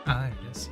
Ah, there it is.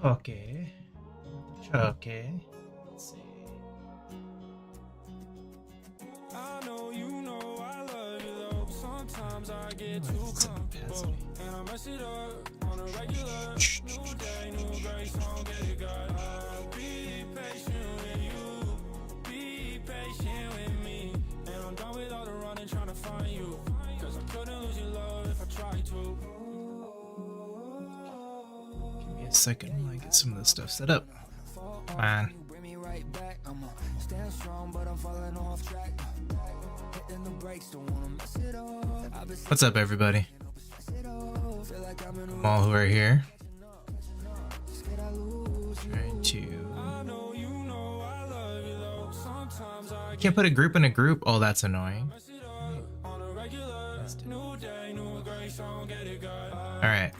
Okay. Okay. Let's see. I know you know I love you though. Sometimes I get too comfortable and I mess it up on a regular. New day, new grace, don't get it, God. I'll be patient with you. Be patient with me. And I'm done with all the running, trying to find you. Cause I couldn't lose your love if I tried to. Give me a second while I get some of this stuff set up. Man. What's up, everybody? All who are here. Trying to. Can't put a group in a group. Oh, that's annoying. All right.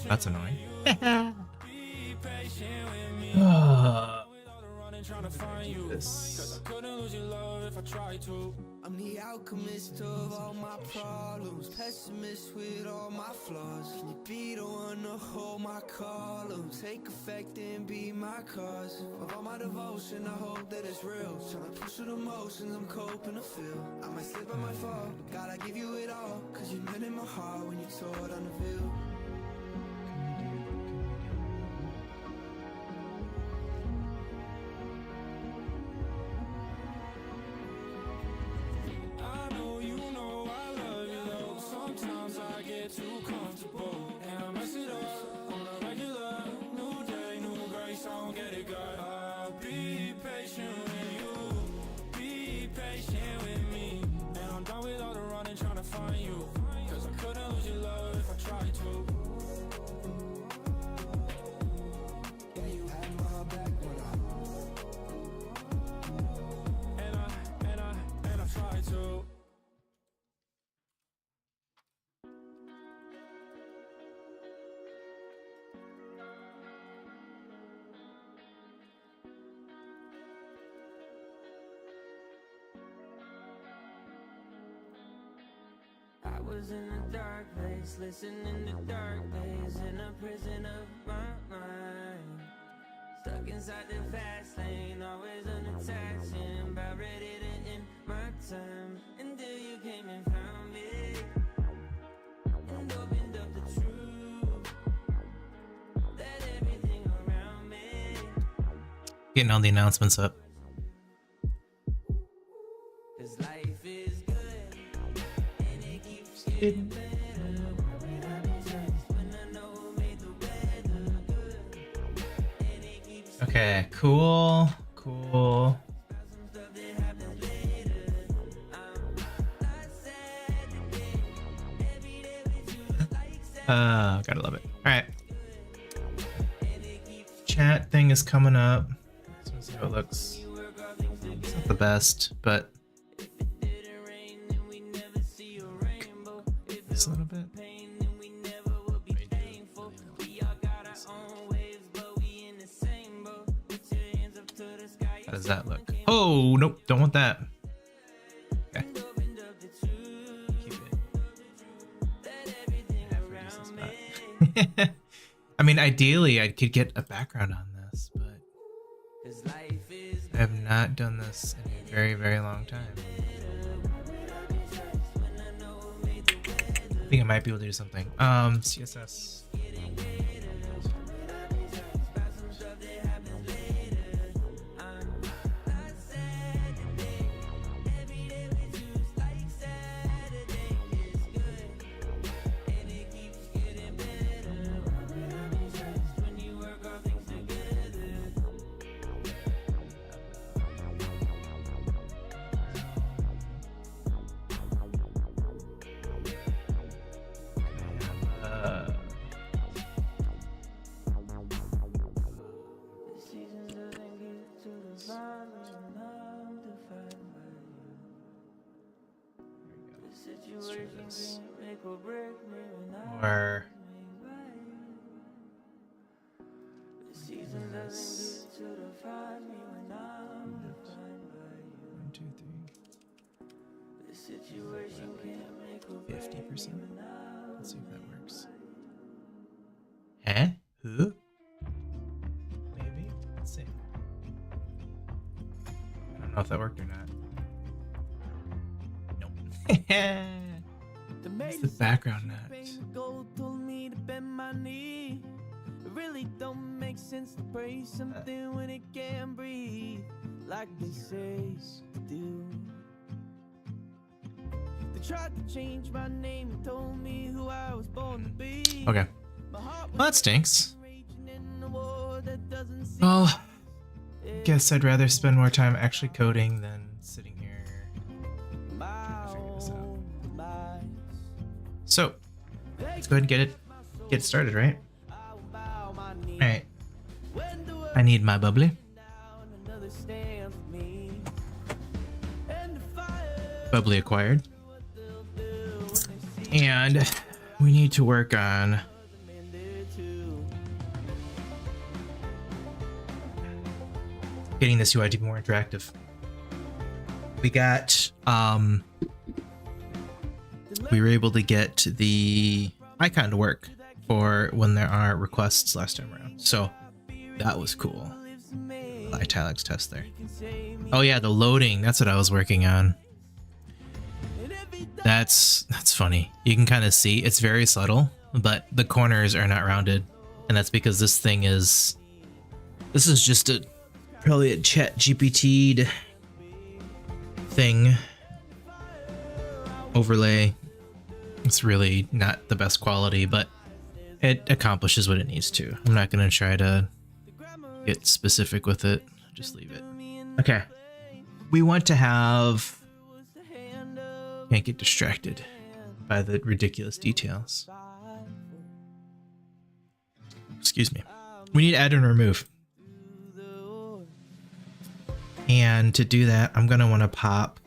That's annoying. This. I'm the alchemist of all my problems, pessimist with all my flaws. Can you be the one to hold my columns, take effect and be my cause of all my devotion? I hope that it's real. Trying to push through the motions, I'm coping to feel. I might slip, I might fall. Gotta give you it all, cause you meant in my heart when you tore down the veil. I was in a dark place, listening to dark days, in a prison of my mind. Stuck inside the fast lane, always unattached, and about ready to end my time. Until you came and found me, and opened up the truth, that everything around me. Getting all the announcements up. Okay, cool. Gotta love it. All right. Chat thing is coming up. Let's see how it looks. It's not the best, but just a little bit. How does that look? Oh, nope, don't want that. Okay. Keep it. I mean, ideally, I could get a background on this, but I have not done this in a very, very long time. I think I might be able to do something. CSS. Let's try this. Or this. 1, 2, 3. 50%. Let's see if that works. Huh? Who? Maybe? Let's see. I don't know if that worked or not. Nope. It's the background note. Really don't make sense to praise something when it can't breathe like they say do. They tried to change my name and told me who I was born to be. Okay. Well, that stinks. Well, guess I'd rather spend more time actually coding than sitting here trying to figure this out. So, let's go ahead and get started, right? Alright. I need my bubbly. Bubbly acquired. And we need to work on getting this UI to be more interactive. We got we were able to get the icon to work for when there are requests last time around. So that was cool. Italics test there. Oh yeah, the loading, that's what I was working on. That's funny. You can kind of see it's very subtle, but the corners are not rounded. And that's because this is just probably a chat GPT'd thing overlay. It's really not the best quality, but it accomplishes what it needs to. I'm not going to try to get specific with it. Just leave it. Okay. We want to have... Can't get distracted by the ridiculous details. Excuse me. We need to add and remove. And to do that, I'm going to want to pop...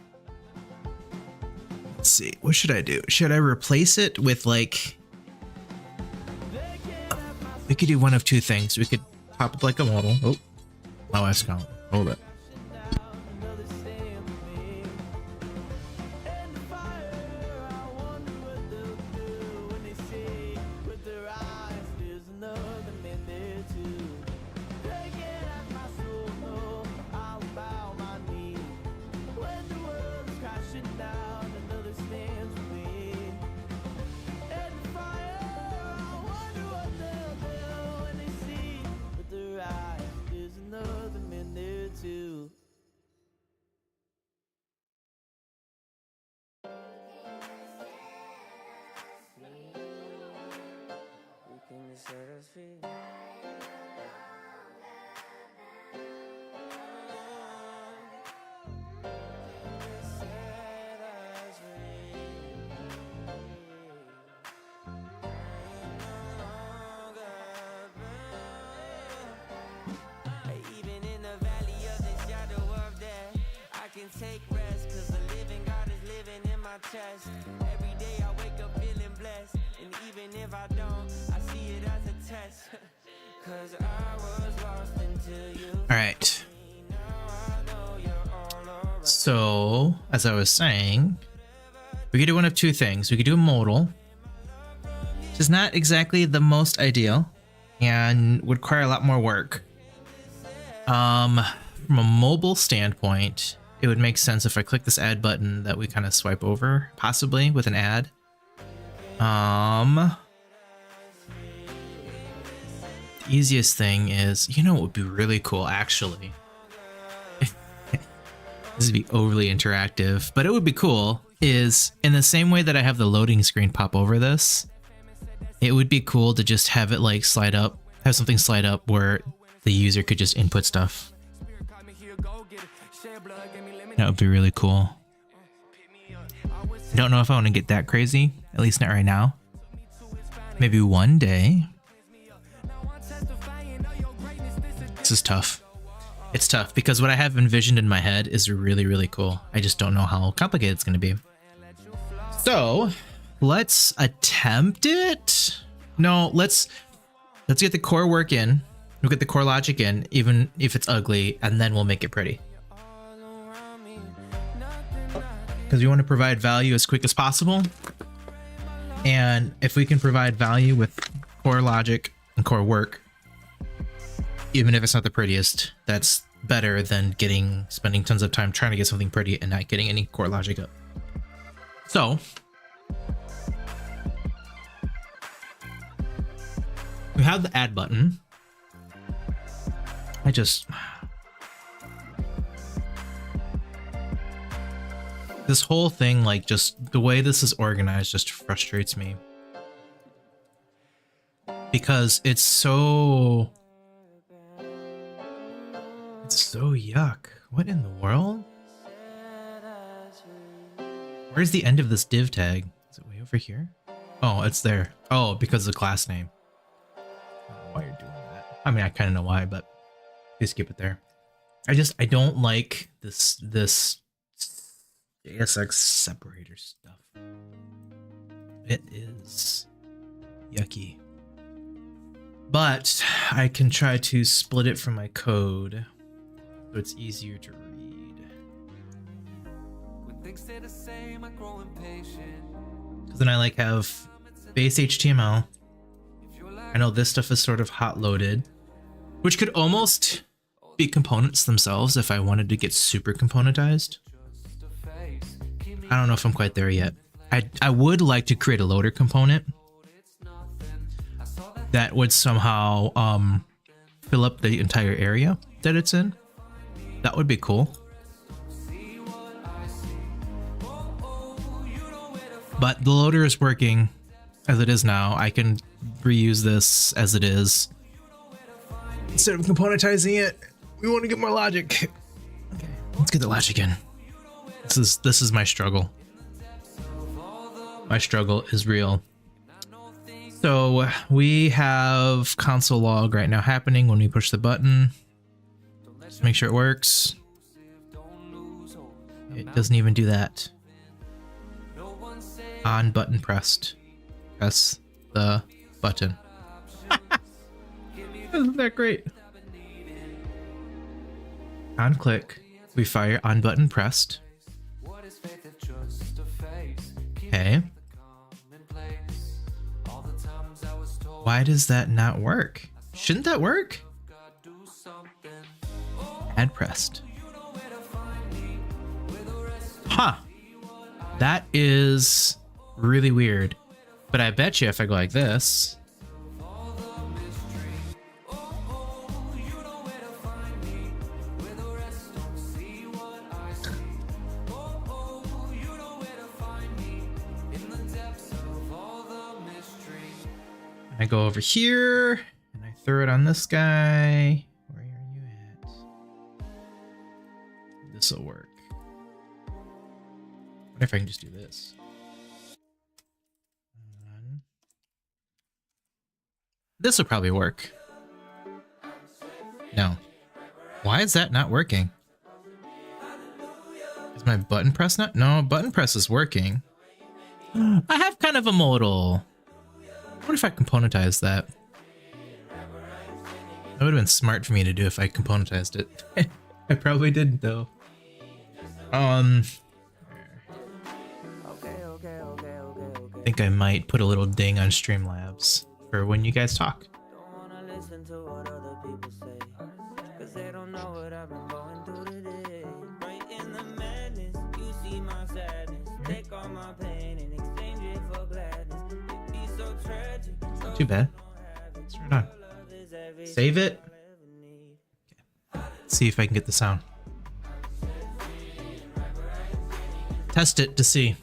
Let's see. What should I do? Should I replace it with like... We could do one of two things. We could pop up like a model. Oh, OS column. Hold it. Take rest, cause the living God is living in my chest. Every day I wake up feeling blessed, and even if I don't, I see it as a test. Cause I was lost until you. Alright. So, as I was saying, we could do one of two things. We could do a modal, which is not exactly the most ideal and would require a lot more work. From a mobile standpoint, it would make sense if I click this add button that we kind of swipe over, possibly with an ad. The easiest thing is, you know what would be really cool actually? This would be overly interactive, but it would be cool, is in the same way that I have the loading screen pop over this, it would be cool to just have it like slide up, have something slide up where the user could just input stuff. That would be really cool. I don't know if I want to get that crazy, at least not right now. Maybe one day. This is tough. It's tough because what I have envisioned in my head is really, really cool. I just don't know how complicated it's going to be. So let's attempt it. No, let's get the core work in. We'll get the core logic in, even if it's ugly, and then we'll make it pretty. Because we want to provide value as quick as possible. And if we can provide value with core logic and core work, even if it's not the prettiest, that's better than spending tons of time trying to get something pretty and not getting any core logic up. So we have the add button. This whole thing, like, just the way this is organized just frustrates me. Because it's so yuck. What in the world? Where's the end of this div tag? Is it way over here? Oh, it's there. Oh, because of the class name. I don't know why you're doing that. I mean, I kind of know why, but please skip it there. I don't like this JSX separator stuff. It is yucky. But I can try to split it from my code so it's easier to read. Because then I like have base HTML. I know this stuff is sort of hot loaded, which could almost be components themselves if I wanted to get super componentized. I don't know if I'm quite there yet. I would like to create a loader component that would somehow fill up the entire area that it's in. That would be cool. But the loader is working as it is now. I can reuse this as it is. Instead of componentizing it, we want to get more logic. Okay, let's get the logic in. This is my struggle. My struggle is real. So we have console log right now happening when we push the button. Just make sure it works. It doesn't even do that. On button pressed. Press the button. Isn't that great? On click, we fire on button pressed. Okay. Why does that not work? Shouldn't that work? Add pressed. Huh. That is really weird. But I bet you if I go like this. I go over here and I throw it on this guy. Where are you at? This will work. What if I can just do this? This will probably work. No. Why is that not working? Is my button press not? No, button press is working. I have kind of a modal. What if I componentized that? That would have been smart for me to do if I componentized it. I probably didn't though. I think I might put a little ding on Streamlabs for when you guys talk. Too bad. Let's turn it on. Save it. Okay. Let's see if I can get the sound. Test it to see.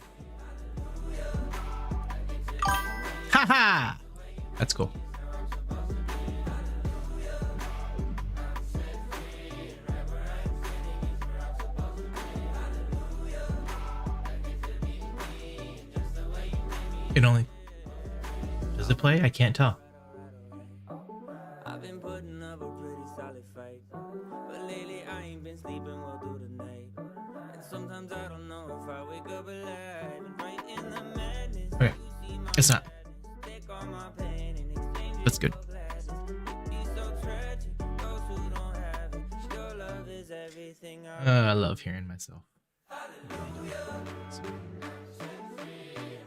Haha! That's cool. It only... Does it play? I can't tell. I've been putting up a pretty solid fight, but lately I ain't been sleeping well through the night. Sometimes I don't know if I wake up alive and right in the madness. Okay, it's not. Take all my pain and exchange it That's good. for glasses. Be so tragic, those who don't have it. Your love is everything I love hearing myself.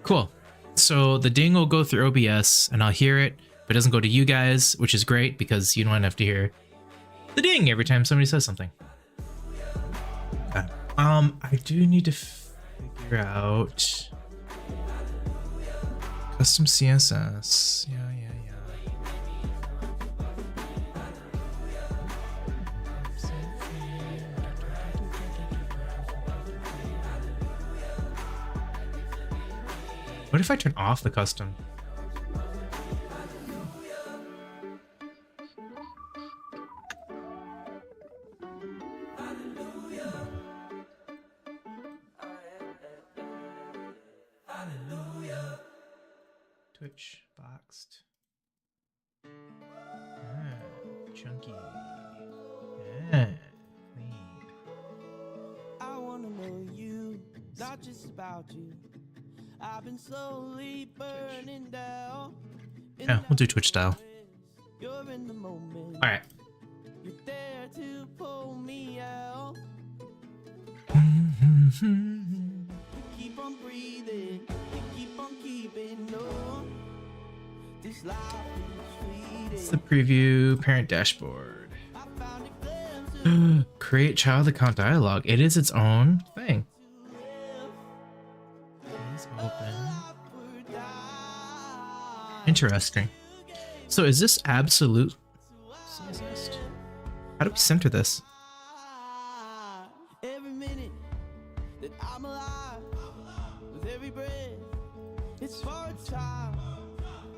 Cool. So the ding will go through OBS and I'll hear it, but it doesn't go to you guys, which is great because you don't have to hear the ding every time somebody says something. Okay. I do need to figure out custom CSS. Yeah. What if I turn off the custom? Twitch boxed. Chunky. Clean. I wanna know you, not just about you. I've been slowly burning down. Yeah, we'll do Twitch style. You're in the moment. All right. You're there to pull me out. Keep on breathing. You keep on keeping on. This life is It's fleeting. the preview parent dashboard. I found a glimpse of Create child account dialog. It is its own thing. Please open. Interesting. So is this absolute CSS? How do we center this? every minute that I'm alive. With every breath, it's for a time.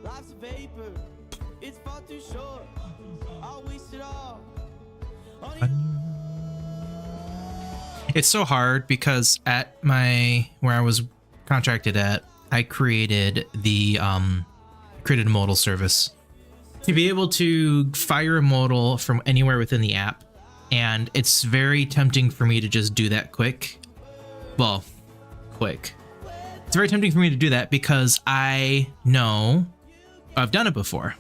Life's a vapor. It's far too short. I'll waste it all. It's so hard because at where I was contracted at, I created a modal service to be able to fire a modal from anywhere within the app, and it's very tempting for me to just do that quick. Well, quick. It's very tempting for me to do that because I know I've done it before.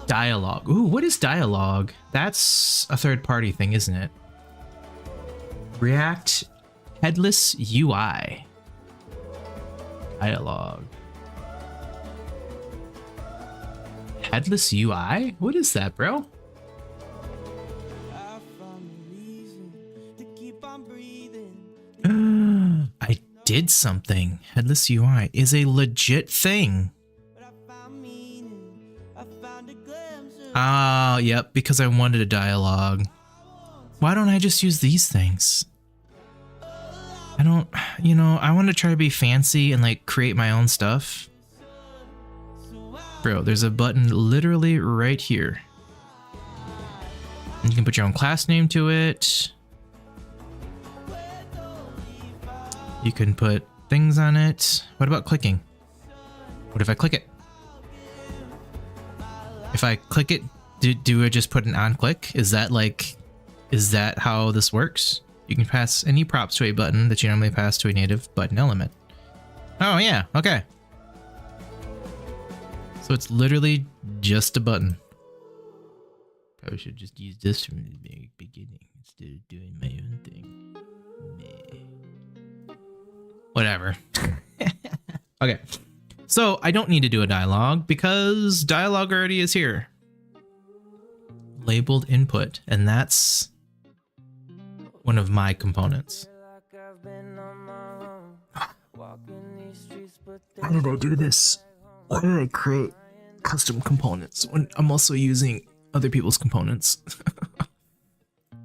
Dialogue. Ooh, what is dialogue? That's a third-party thing, isn't it? React headless UI. Dialogue. Headless UI? What is that, bro? I found a reason to keep on breathing. I did something. Headless UI is a legit thing. But I found meaning. I found a glimpse of Ah, yep, because I wanted a dialogue. Why don't I just use these things? I don't, I want to try to be fancy and like create my own stuff. Bro, there's a button literally right here. And you can put your own class name to it. You can put things on it. What about clicking? What if I click it? If I click it, do I just put an on click? Is that how this works? You can pass any props to a button that you normally pass to a native button element. Oh yeah, okay. So it's literally just a button. Probably should just use this from the very beginning instead of doing my own thing. Meh. Whatever. Okay. So I don't need to do a dialogue because dialogue already is here. Labeled input, and that's one of my components. How did I do this? Why did I create custom components when I'm also using other people's components? I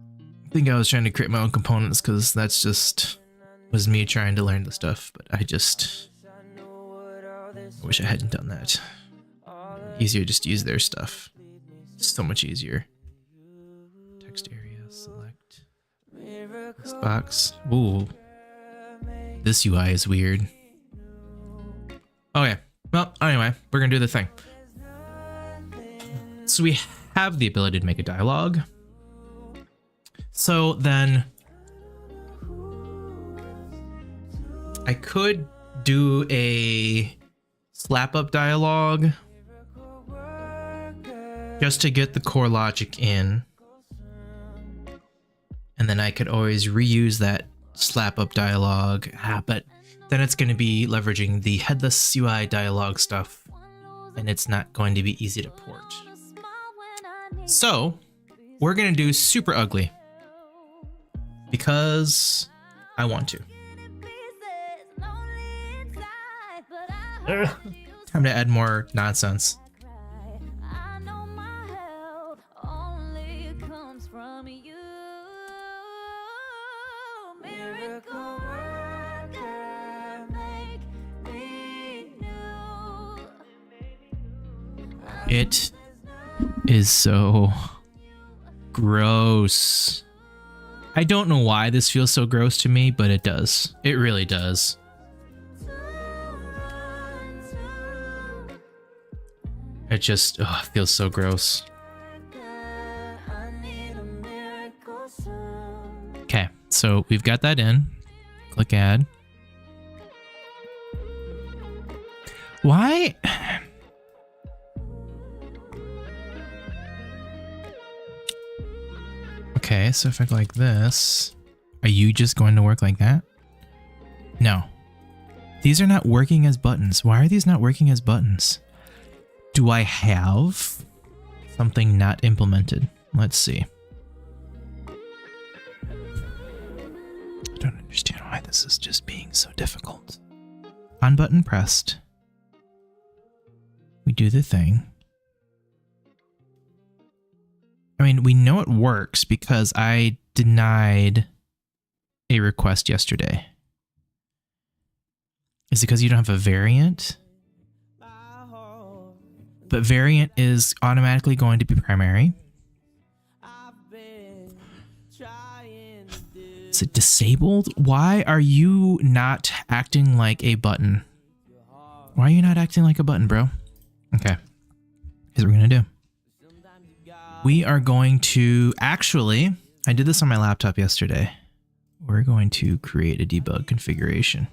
think I was trying to create my own components because that's just was me trying to learn the stuff, but I wish I hadn't done that. Easier just to use their stuff. So much easier. Text area, select. This box. Ooh. This UI is weird. Okay. Well, anyway, we're gonna do the thing. So we have the ability to make a dialogue. So then I could do a slap up dialogue just to get the core logic in. And then I could always reuse that slap up dialogue. But then it's going to be leveraging the headless UI dialogue stuff, and it's not going to be easy to port. So we're going to do super ugly because I want to. Time to add more nonsense. It is so gross. I don't know why this feels so gross to me, but it does. It really does. It just feels so gross. Okay, so we've got that in. Click add. Why? Okay, so if I go like this, are you just going to work like that? No. These are not working as buttons. Why are these not working as buttons? Do I have something not implemented? Let's see. I don't understand why this is just being so difficult. On button pressed. We do the thing. I mean, we know it works because I denied a request yesterday. Is it because you don't have a variant? But variant is automatically going to be primary. Is it disabled? Why are you not acting like a button? Why are you not acting like a button, bro? Okay. Here's what we're going to do. We are going to actually, I did this on my laptop yesterday. We're going to create a debug configuration.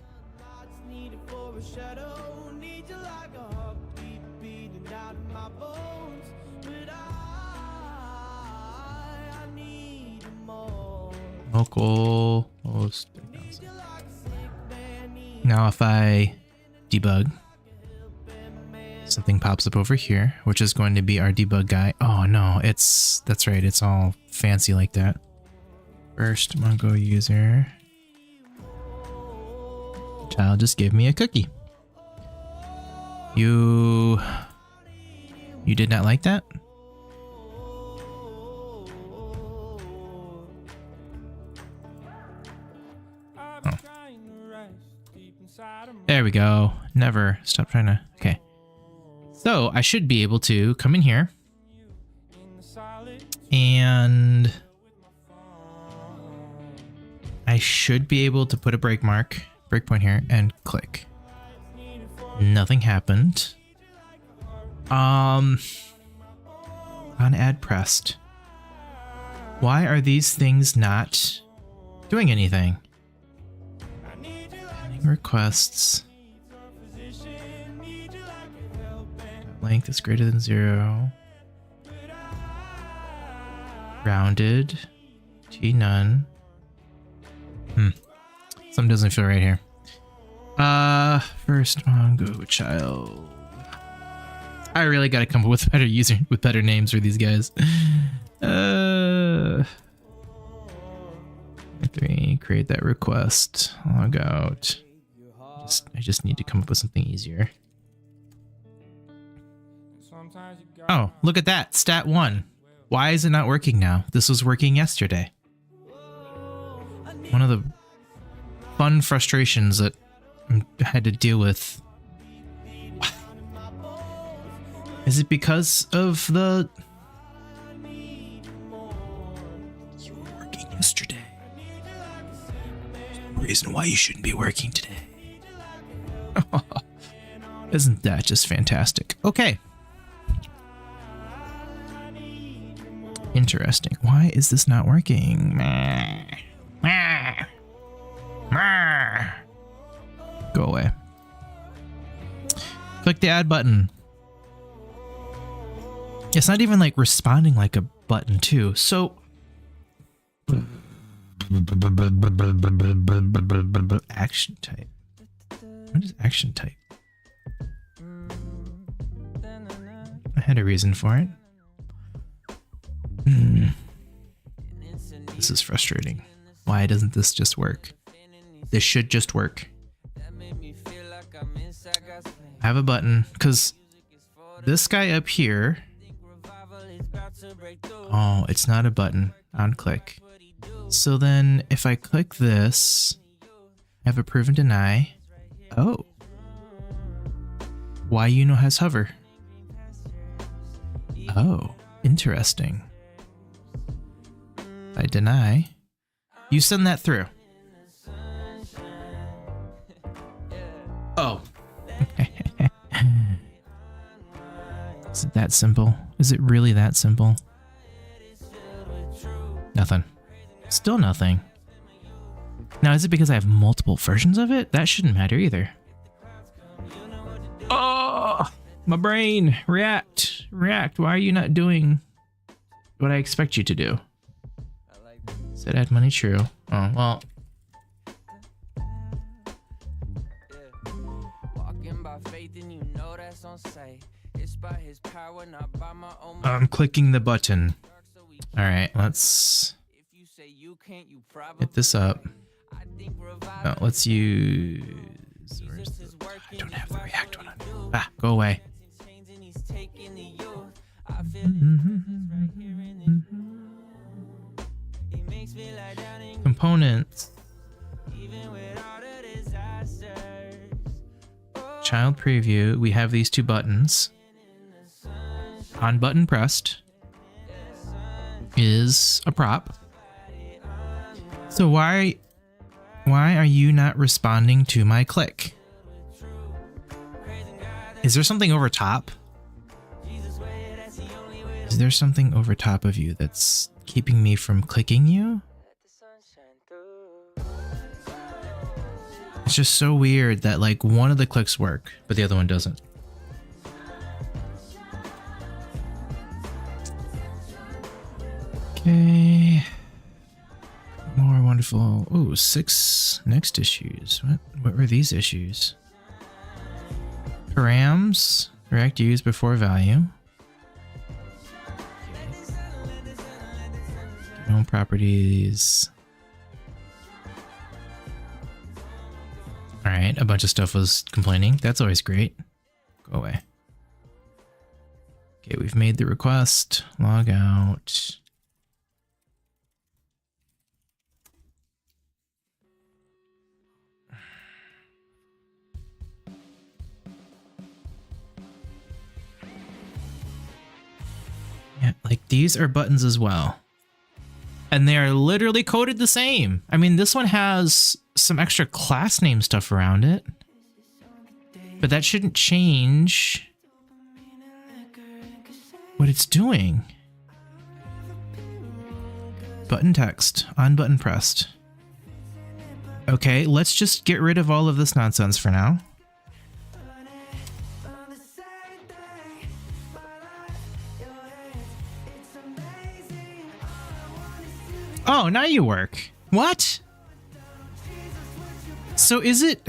Local host 3000. Now if I debug, something pops up over here, which is going to be our debug guy. Oh no, that's right, it's all fancy like that. First Mongo user. Child just gave me a cookie. You did not like that? Oh. There we go. Never stop trying to. Okay. So I should be able to come in here and I should be able to put a breakpoint here and click. Nothing happened. On add pressed. Why are these things not doing anything? Pending requests. Length is greater than 0. Rounded. T none. Something doesn't feel right here. First Mongo child. I really gotta come up with better names for these guys. 3, create that request. Log out. I just need to come up with something easier. Oh, look at that. Stat 1. Why is it not working now? This was working yesterday. One of the fun frustrations that I had to deal with. Is it because of the... You were working yesterday. There's no reason why you shouldn't be working today. Isn't that just fantastic? Okay. Interesting. Why is this not working? click the add button. It's not even like responding like a button too. So action type. What is action type? I had a reason for it. This is frustrating. Why doesn't this just work? This should just work. I have a button because this guy up here. Oh, it's not a button on click. So then if I click this, I have approve and deny. Oh. Why Uno has hover. Oh, interesting. I deny. You send that through. Oh. Is it that simple? Is it really that simple? Nothing. Still nothing. Now, is it because I have multiple versions of it? That shouldn't matter either. Oh, my brain. React. React, why are you not doing what I expect you to do? Said add money, true. Oh, well. I'm clicking the button. All right, let's hit this up. No, let's use. I don't have the React one on. Ah, go away. Components. Child preview. We have these two buttons. On button pressed is a prop. So why are you not responding to my click? Is there something over top? Is there something over top of you that's keeping me from clicking you? It's just so weird that like one of the clicks work, but the other one doesn't. Okay. More wonderful. Oh, 6 next issues. What were these issues? Params. React use before value. Home properties. Alright, a bunch of stuff was complaining. That's always great. Go away. Okay, we've made the request. Log out. Yeah, like these are buttons as well. And they are literally coded the same. I mean, this one has some extra class name stuff around it. But that shouldn't change what it's doing. Button text, on button pressed. Okay, let's just get rid of all of this nonsense for now. Oh, now you work. What? So is it...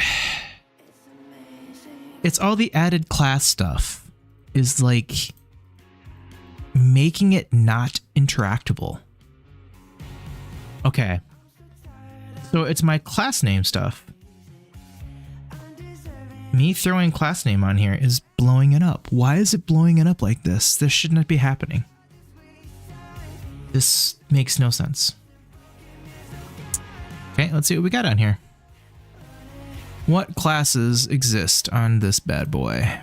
It's all the added class stuff is like making it not interactable. Okay. So it's my class name stuff. Me throwing class name on here is blowing it up. Why is it blowing it up like this? This should not be happening. This makes no sense. Okay, let's see what we got on here. What classes exist on this bad boy?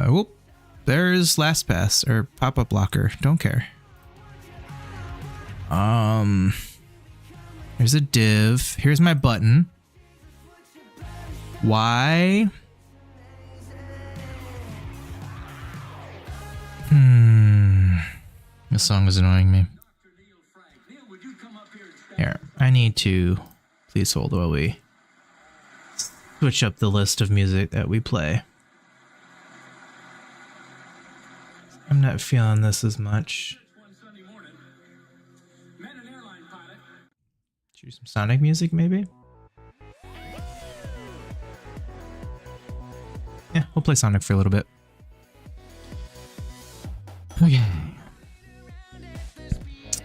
Whoop. There's LastPass or pop-up blocker. Don't care. There's a div. Here's my button. Why? This song is annoying me. Here, I need to Please hold while we switch up the list of music that we play. I'm not feeling this as much. Should we do some Sonic music, maybe? Yeah, we'll play Sonic for a little bit. Okay.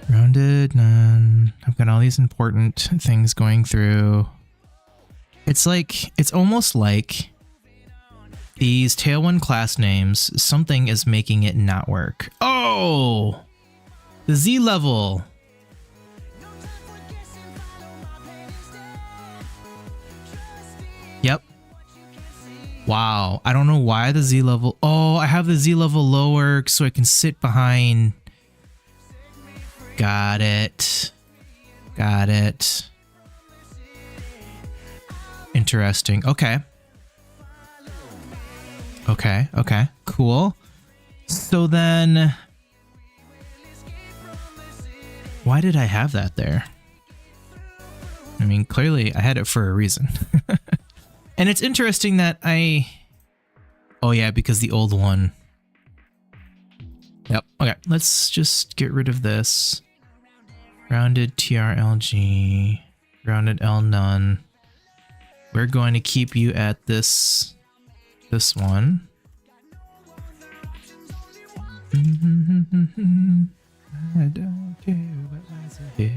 Rounded, none. I've got all these important things going through. It's almost like these Tailwind class names, something is making it not work. Oh! The Z level. Yep. Wow. I don't know why the Z level. Oh, I have the Z level lower so I can sit behind. Got it. Got it. Interesting. Okay. Okay. Okay. Cool. So then, why did I have that there? I mean, clearly I had it for a reason. And it's interesting that oh yeah, because the old one. Yep. Okay. Let's just get rid of this. Rounded TRLG. Rounded L none. We're going to keep you at this one. I don't care what I say.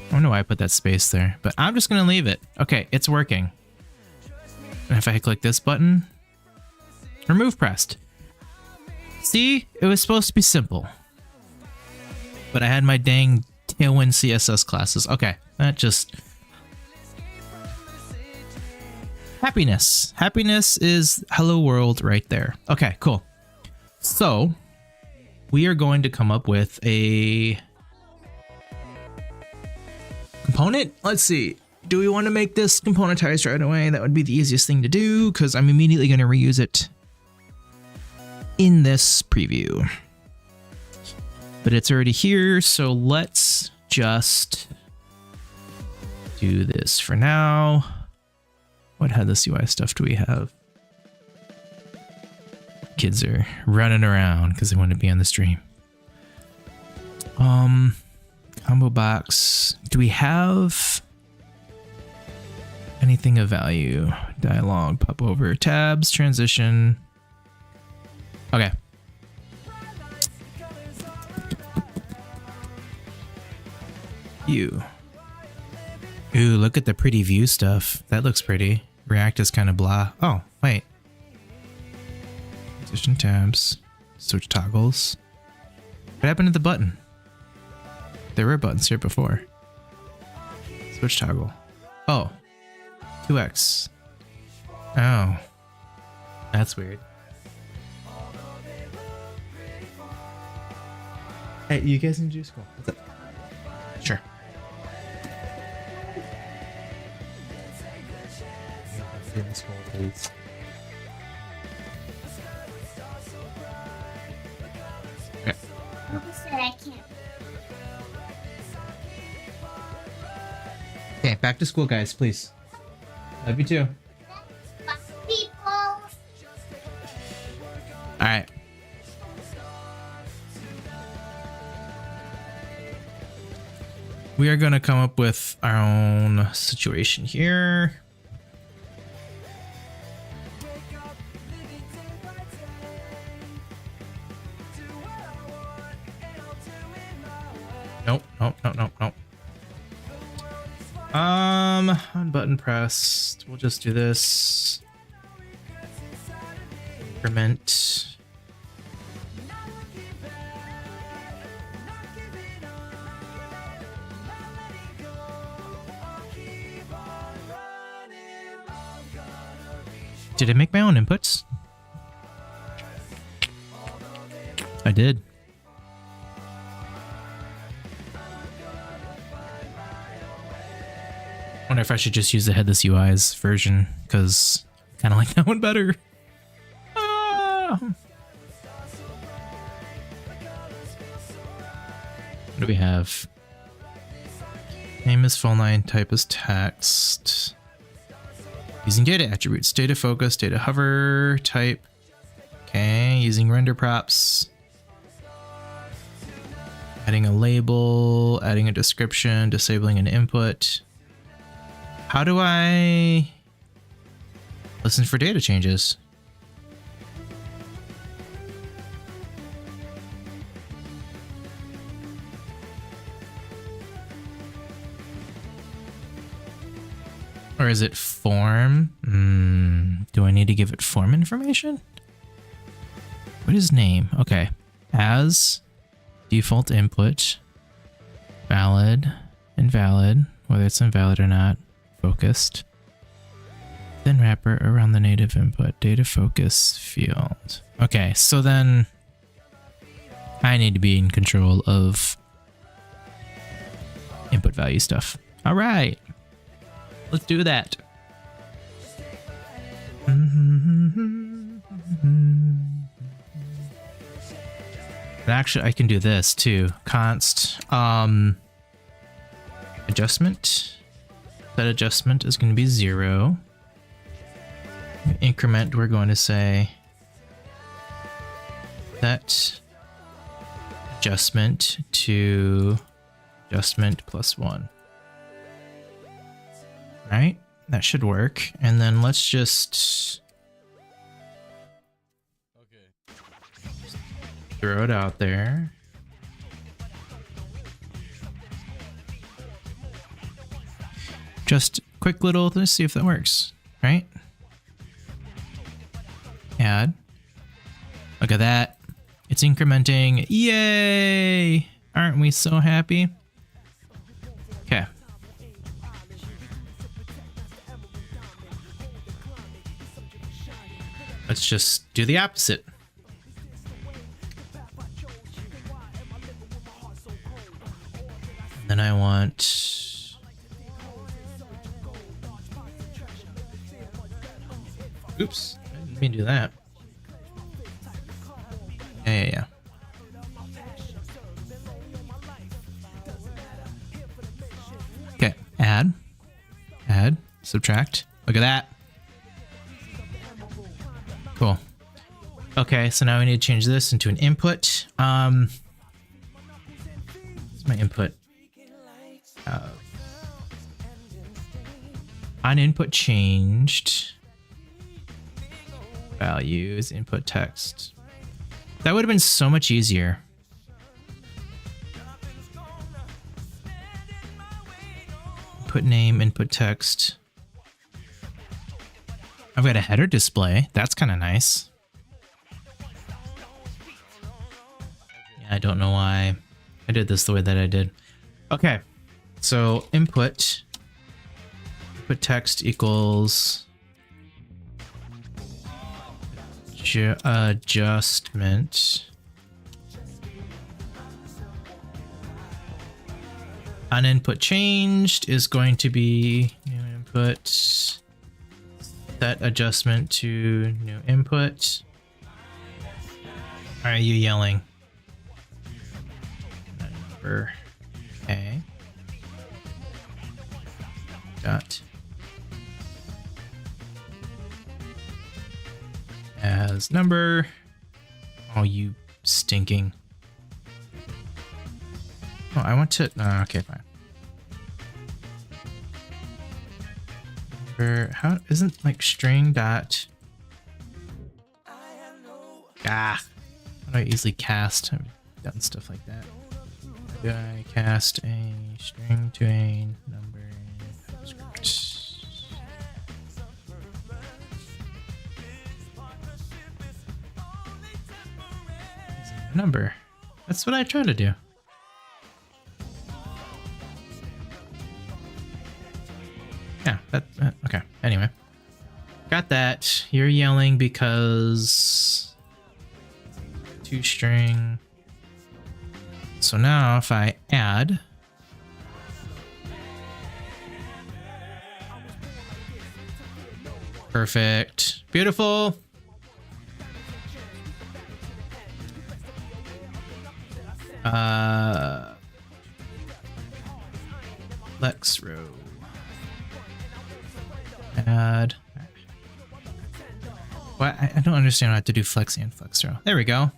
I don't know why I put that space there, but I'm just gonna leave it. Okay, it's working. And if I click this button, remove pressed. See, it was supposed to be simple, but I had my dang Tailwind CSS classes. Okay, that just happiness. Happiness is hello world right there. Okay, cool. So we are going to come up with a component. Let's see. Do we want to make this componentized right away? That would be the easiest thing to do because I'm immediately going to reuse it in this preview. But it's already here, so let's just do this for now. What headless UI stuff do we have? Kids are running around because they want to be on the stream. Combo box. Do we have anything of value? Dialog, pop over, tabs, transition. Okay. View. Ooh, look at the pretty view stuff. That looks pretty. React is kind of blah. Oh, wait. Transition tabs. Switch toggles. What happened to the button? There were buttons here before. Switch toggle. Oh. 2x. Oh. That's weird. Hey, you guys in juice school? What's up? Sure. Okay. Okay, back to school, guys, please. Love you too. All right. We are going to come up with our own situation here. Nope. On button pressed, we'll just do this. Increment. Did I make my own inputs? I did. Wonder if I should just use the headless UIs version because I kind of like that one better. What do we have? Name is full line, type is text. Using data attributes, data focus, data hover, type. Okay, using render props. Adding a label, adding a description, disabling an input. How do I listen for data changes? Or is it form? Do I need to give it form information? What is name? Okay. As default input, valid, invalid, whether it's invalid or not, focused. Then wrapper around the native input, data focus field. Okay, so then I need to be in control of input value stuff. All right. Let's do that. But actually, I can do this too. Const adjustment. That adjustment is going to be 0. Increment, we're going to say set adjustment to adjustment plus 1. Right? That should work. And then let's just throw it out there. Just quick little, let's see if that works. Right? Add. Look at that. It's incrementing. Yay! Aren't we so happy? Okay. Let's just do the opposite. Then I want... Oops, I didn't mean to do that. Yeah. Okay, add, subtract. Look at that. Cool. Okay, so now we need to change this into an input. What's my input? On input changed. Values, input text. That would have been so much easier. Input name, input text. I've got a header display. That's kind of nice. Yeah, I don't know why I did this the way that I did. Okay, so input text equals adjustment on input changed is going to be new input. Set adjustment to new input. Why are you yelling? Number. Okay. Dot. As number. Oh, you stinking. Oh, I want to. Okay, fine. How isn't like string dot? How do I easily cast? I've done stuff like that. Do I cast a string to a number in Typescript? Number. That's what I try to do. Yeah, okay. Anyway, got that. You're yelling because toString. So now if I add, perfect, beautiful. Flex row. Add. What? I don't understand how I have to do flex and flex row. There we go.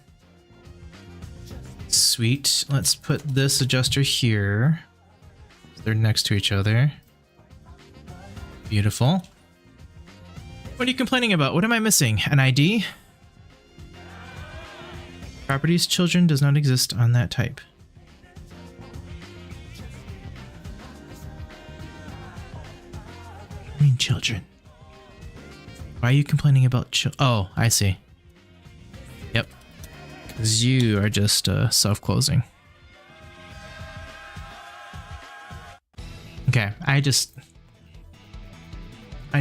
Sweet. Let's put this adjuster here. They're next to each other. Beautiful. What are you complaining about? What am I missing? An ID? Properties children does not exist on that type. I mean children. Why are you complaining about oh, I see. Yep. Because you are just self-closing. Okay, I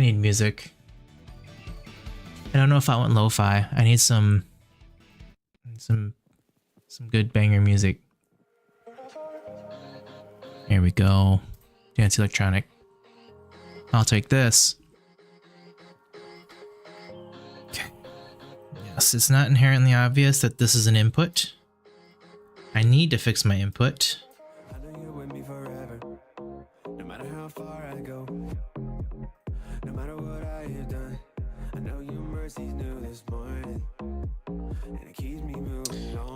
need music. I don't know if I want lo-fi. I need some good banger music. Here we go. Dance electronic. I'll take this. Okay. Yes, it's not inherently obvious that this is an input. I need to fix my input.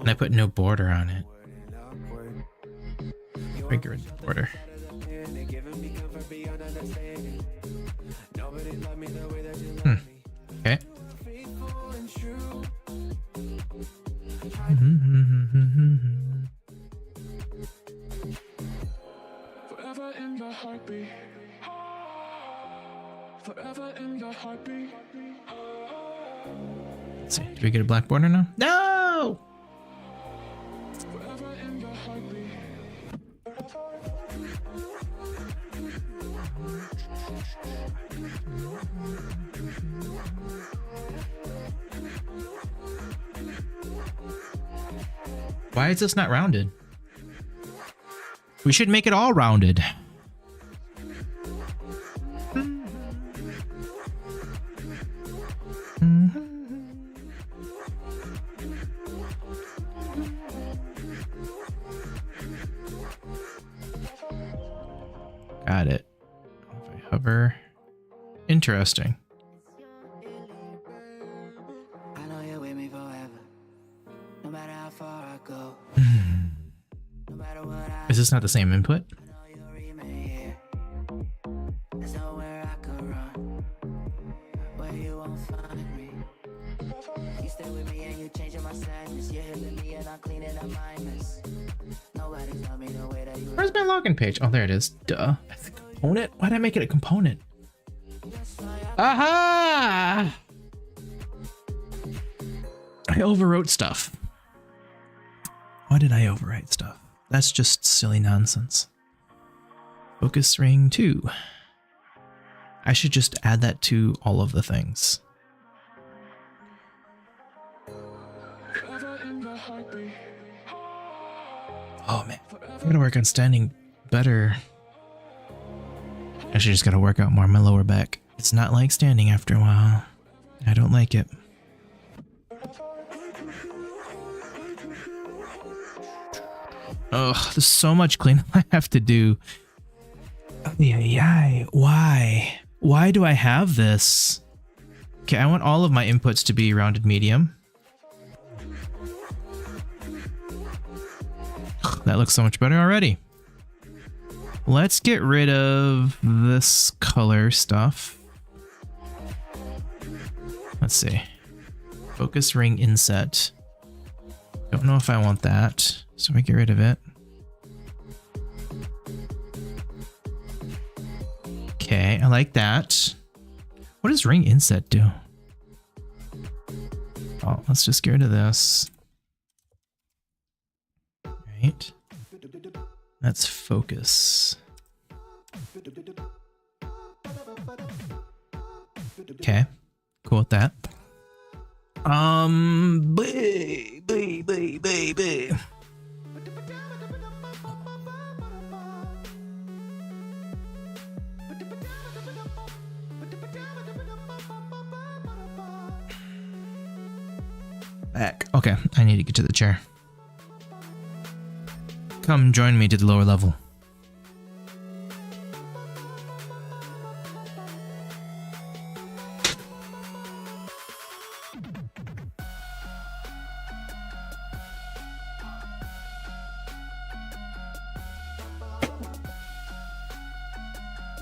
And I put no border on it. Figure in the border. Okay. Forever in the heartbeat. Forever in the heartbeat. Let's see. Do we get a black border now? No! Forever in the heartbeat. Why is this not rounded? We should make it all rounded. Got it. If I hover. Interesting. I know you're with me forever. No matter how far I go. No matter what I Is this not the same input? know you'll remain here. There's nowhere I could run. Where you won't find me. You stay with me and you changing my sadness. You're healing me and I'm cleaning up my mess. Nobody's got me the way that you. Where's my login page? Oh, there it is. Duh. That's a component? Why did I make it a component? Aha! I overwrote stuff. Why did I overwrite stuff? That's just silly nonsense. Focus ring 2. I should just add that to all of the things. Oh man, I gotta work on standing better. Actually, just gotta work out more on my lower back. It's not like standing after a while. I don't like it. Oh, there's so much cleanup I have to do. Yeah, why? Why do I have this? Okay, I want all of my inputs to be rounded medium. That looks so much better already. Let's get rid of this color stuff. Let's see. Focus ring inset. Don't know if I want that, so we get rid of it. Okay, I like that. What does ring inset do? Oh, let's just get rid of this. Right. That's focus. Okay, cool with that. Back. Okay, I need to get to the chair. Come join me to the lower level.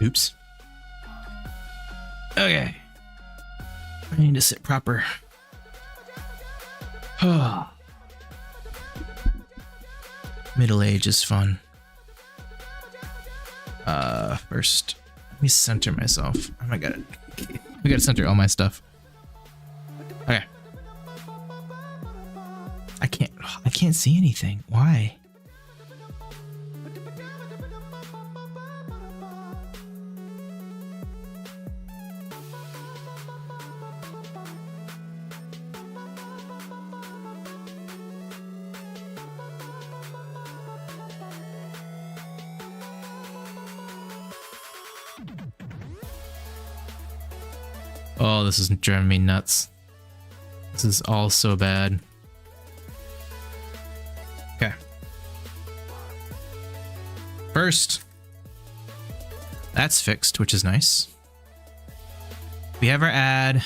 Oops. Okay. I need to sit proper. Middle age is fun. First, let me center myself. Oh my god. I gotta center all my stuff. Okay. I can't see anything. Why? Oh, this is driving me nuts. This is all so bad. Okay. First, that's fixed, which is nice. We have our ad.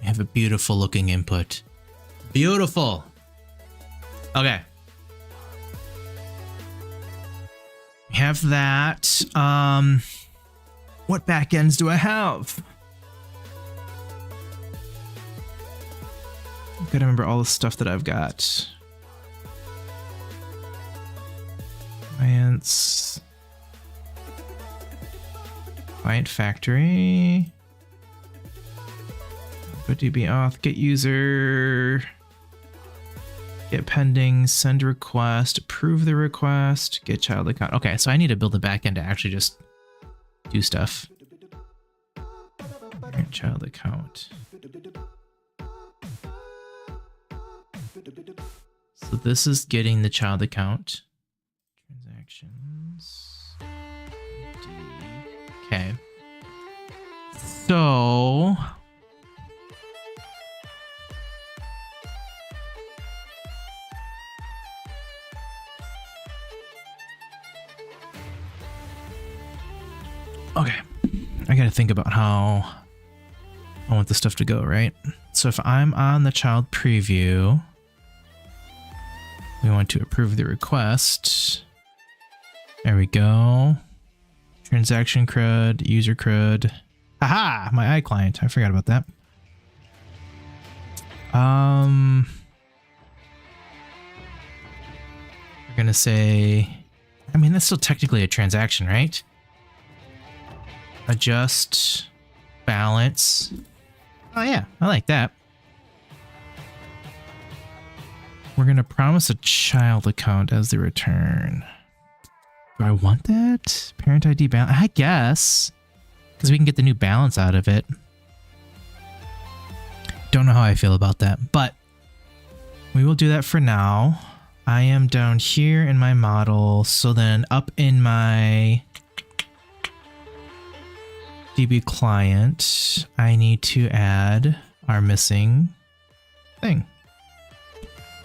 We have a beautiful looking input. Beautiful. Okay. We have that. What backends do I have? Gotta remember all the stuff that I've got. Clients. Client factory. Put DB auth, get user. Get pending, send request, approve the request, get child account. Okay, so I need to build a backend to actually just do stuff. Child account. So this is getting the child account. Transactions. Okay. So okay. I gotta think about how I want this stuff to go, right? So if I'm on the child preview, we want to approve the request. There we go. Transaction CRUD, user CRUD. Haha, my iClient. I forgot about that. We're gonna say, I mean, that's still technically a transaction, right? Adjust, balance. Oh yeah, I like that. We're gonna promise a child account as the return. Do I want that? Parent ID balance? I guess. Because we can get the new balance out of it. Don't know how I feel about that, but we will do that for now. I am down here in my model, so then up in my DB client, I need to add our missing thing.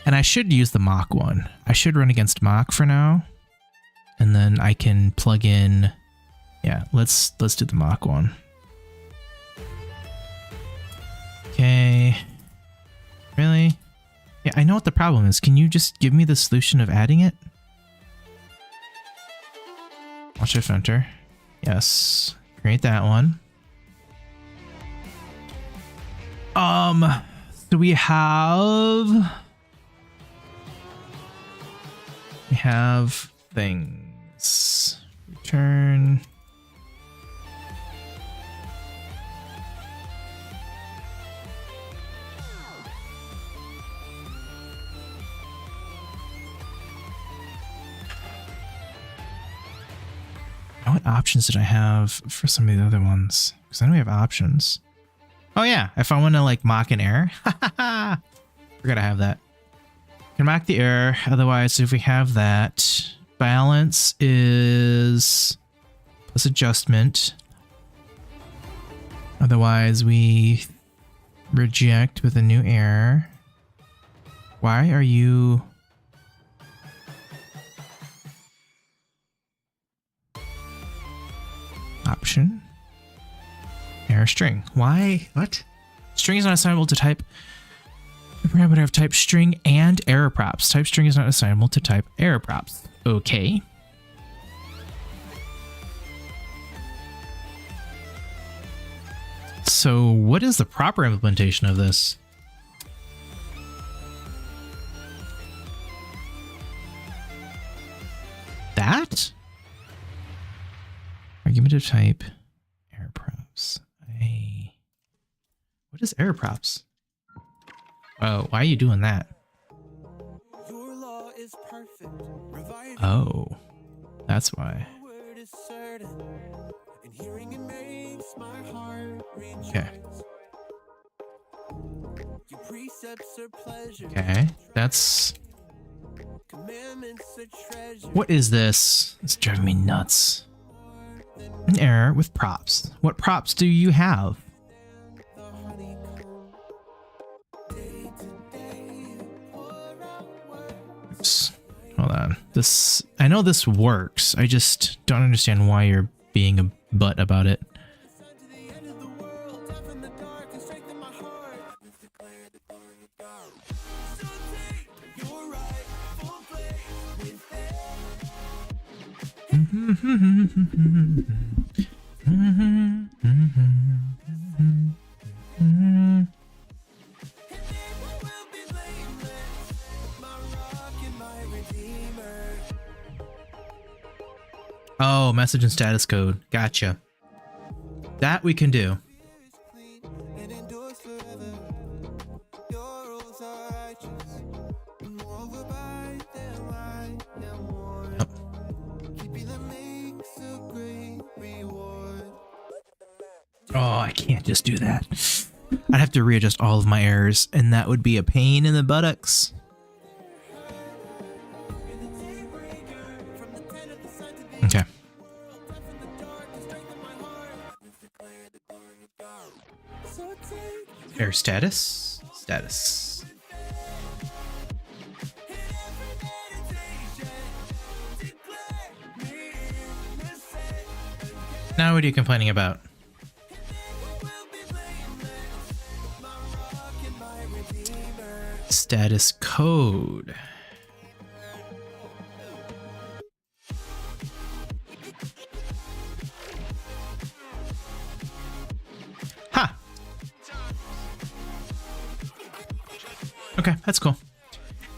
And I should use the mock one. I should run against mock for now. And then I can plug in, yeah, let's do the mock one. Okay. Really? Yeah, I know what the problem is. Can you just give me the solution of adding it? Watch if enter. Yes. Create that one. So we have things. Return. What options did I have for some of the other ones? Because I know we have options. Oh yeah, if I want to like mock an error, we're gonna have that. Can mock the error. Otherwise, if we have that, balance is plus adjustment. Otherwise, we reject with a new error. Why are you? function. Error string. Why? What? String is not assignable to type. A parameter of type string and error props. Type string is not assignable to type error props. Okay. So what is the proper implementation of this? That? Argument of type error props. What is error props? Oh, why are you doing that? Oh, that's why. Okay. Okay, that's... What is this? It's driving me nuts. An error with props. What props do you have? Oops. Hold on. This... I know this works. I just don't understand why you're being a butt about it. Oh, message and status code. Gotcha. That we can do. Oh, I can't just do that. I'd have to readjust all of my errors, and that would be a pain in the buttocks. Okay. Error status. Status. Now what are you complaining about? Status code. Ha! Okay, that's cool.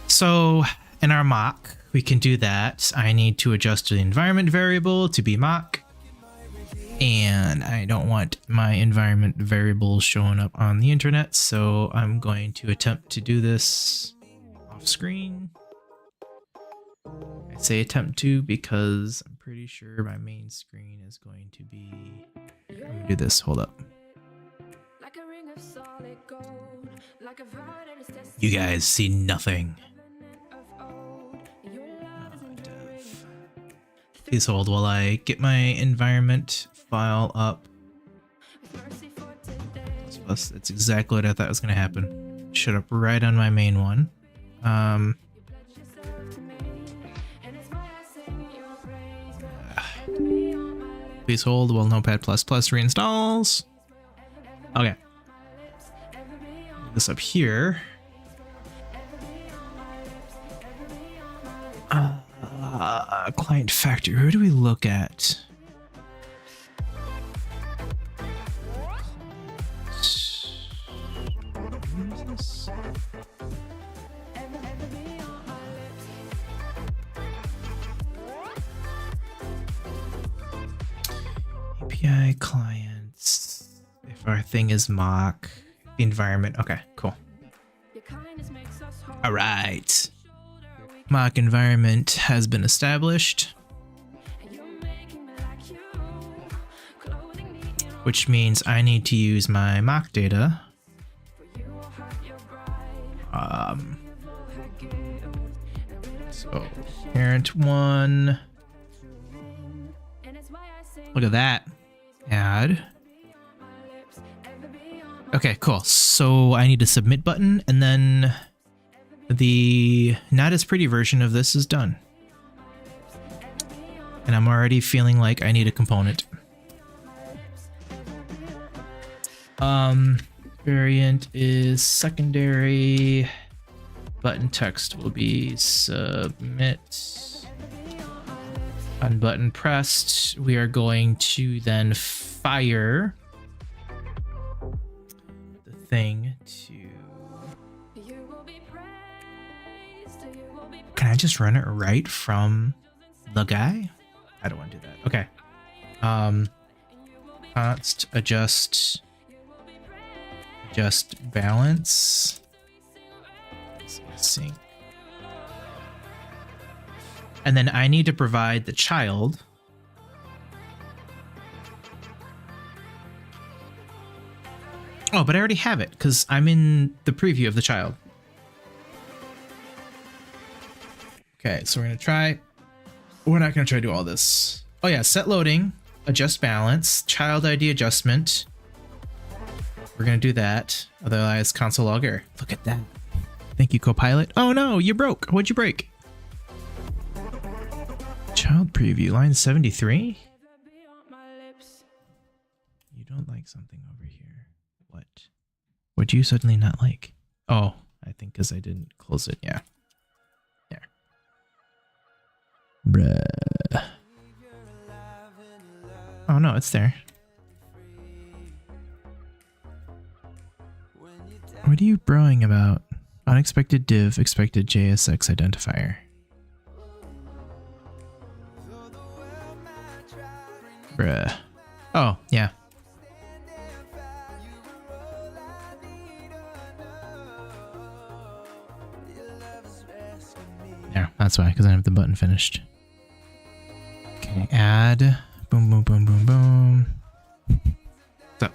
So in our mock, we can do that. I need to adjust the environment variable to be mock. And I don't want my environment variable showing up on the internet, so I'm going to attempt to do this off screen. I say attempt to because I'm pretty sure my main screen is going to be... Here, I'm gonna do this, hold up. You guys see nothing. Please hold while I get my environment file up. That's exactly what I thought was going to happen. Showed up right on my main one. Please hold while Notepad++ reinstalls. Okay. This up here. Client factory. Who do we look at? API clients. If our thing is mock, the environment. Okay, cool. All right. Mock environment has been established, which means I need to use my mock data. So parent one. Look at that. Add. Okay, cool. So I need a submit button, and then the not as pretty version of this is done. And I'm already feeling like I need a component. Variant is secondary. Button text will be submit. On button pressed, we are going to then fire the thing to. Can I just run it right from the guy? I don't want to do that. Okay. Const adjust balance. Sync. And then I need to provide the child. Oh, but I already have it because I'm in the preview of the child. Okay, so we're going to try. We're not going to try to do all this. Oh yeah, set loading, adjust balance, child ID adjustment. We're going to do that. Otherwise, console log error. Look at that. Thank you, Copilot. Oh no, you broke. What'd you break? Child preview, line 73? You don't like something over here. What? Would you suddenly not like? Oh, I think because I didn't close it. Yeah. There. Bruh. Oh no, it's there. What are you broing about? Unexpected div, expected JSX identifier. Bruh. Oh, yeah. Yeah, that's why, because I have the button finished. Okay, add. Boom, boom, boom, boom, boom. So.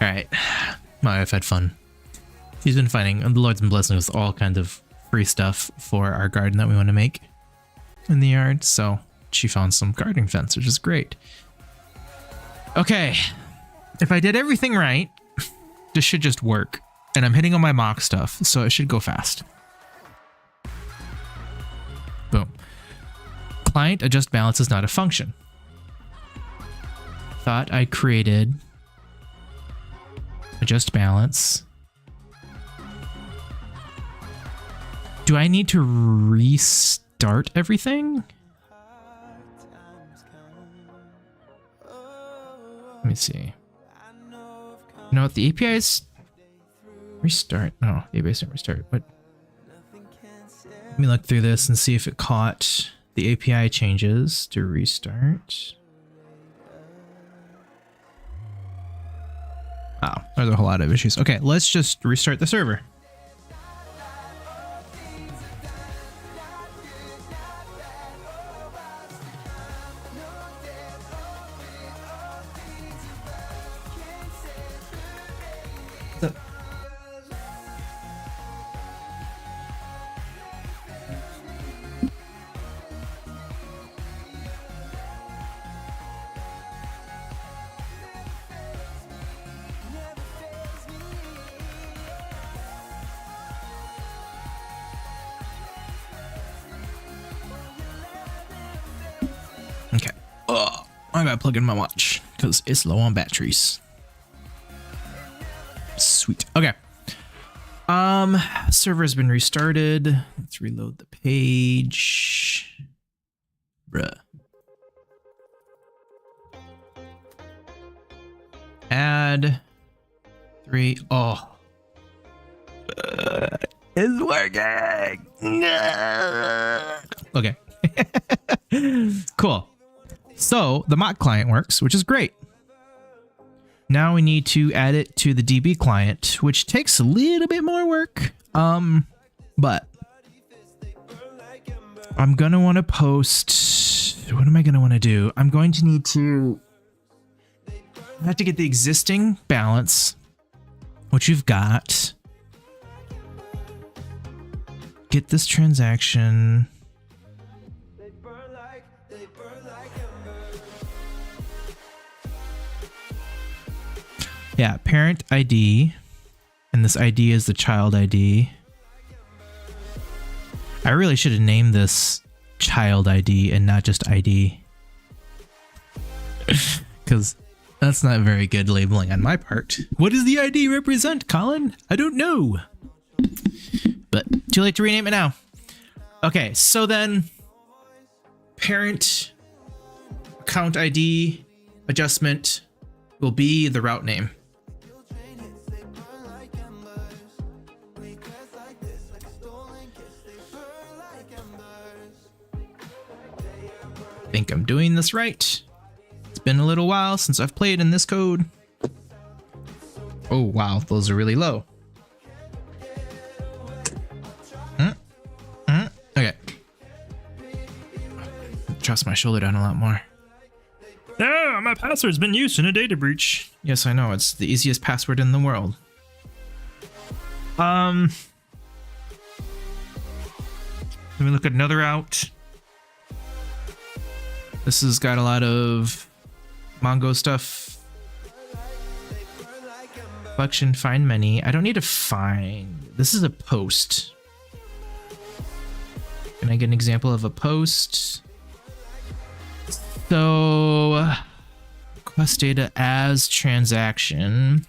Alright. I've had fun. She's been finding, the Lord's been blessing us with all kinds of free stuff for our garden that we want to make in the yard. So she found some gardening fence, which is great. Okay. If I did everything right, this should just work. And I'm hitting on my mock stuff, so it should go fast. Boom. Client adjust balance is not a function. Thought I created adjust balance. Do I need to restart everything? Let me see. No, the API is restart. No, the API isn't restart. What? Let me look through this and see if it caught the API changes to restart. Oh, there's a whole lot of issues. Okay, let's just restart the server. Okay. I gotta plug in my watch because it's low on batteries. Sweet. Okay. Server's been restarted. Let's reload the page. Bruh. Add 3. Oh. It's working. Okay. Cool. So the mock client works, which is great. Now we need to add it to the DB client, which takes a little bit more work. But I'm going to want to post. What am I going to want to do? I'm going to need to. I have to get the existing balance, which you've got. Get this transaction. Yeah, parent ID, and this ID is the child ID. I really should have named this child ID and not just ID. Because that's not very good labeling on my part. What does the ID represent, Colin? I don't know. But too late to rename it now. Okay, so then parent account ID adjustment will be the route name. I think I'm doing this right. It's been a little while since I've played in this code. Oh, wow, those are really low. Okay. Trust my shoulder down a lot more. Ah, my password's been used in a data breach. Yes, I know. It's the easiest password in the world. Let me look at another route. This has got a lot of Mongo stuff. Collection, find many. I don't need to find. This is a post. Can I get an example of a post? So, request data as transaction.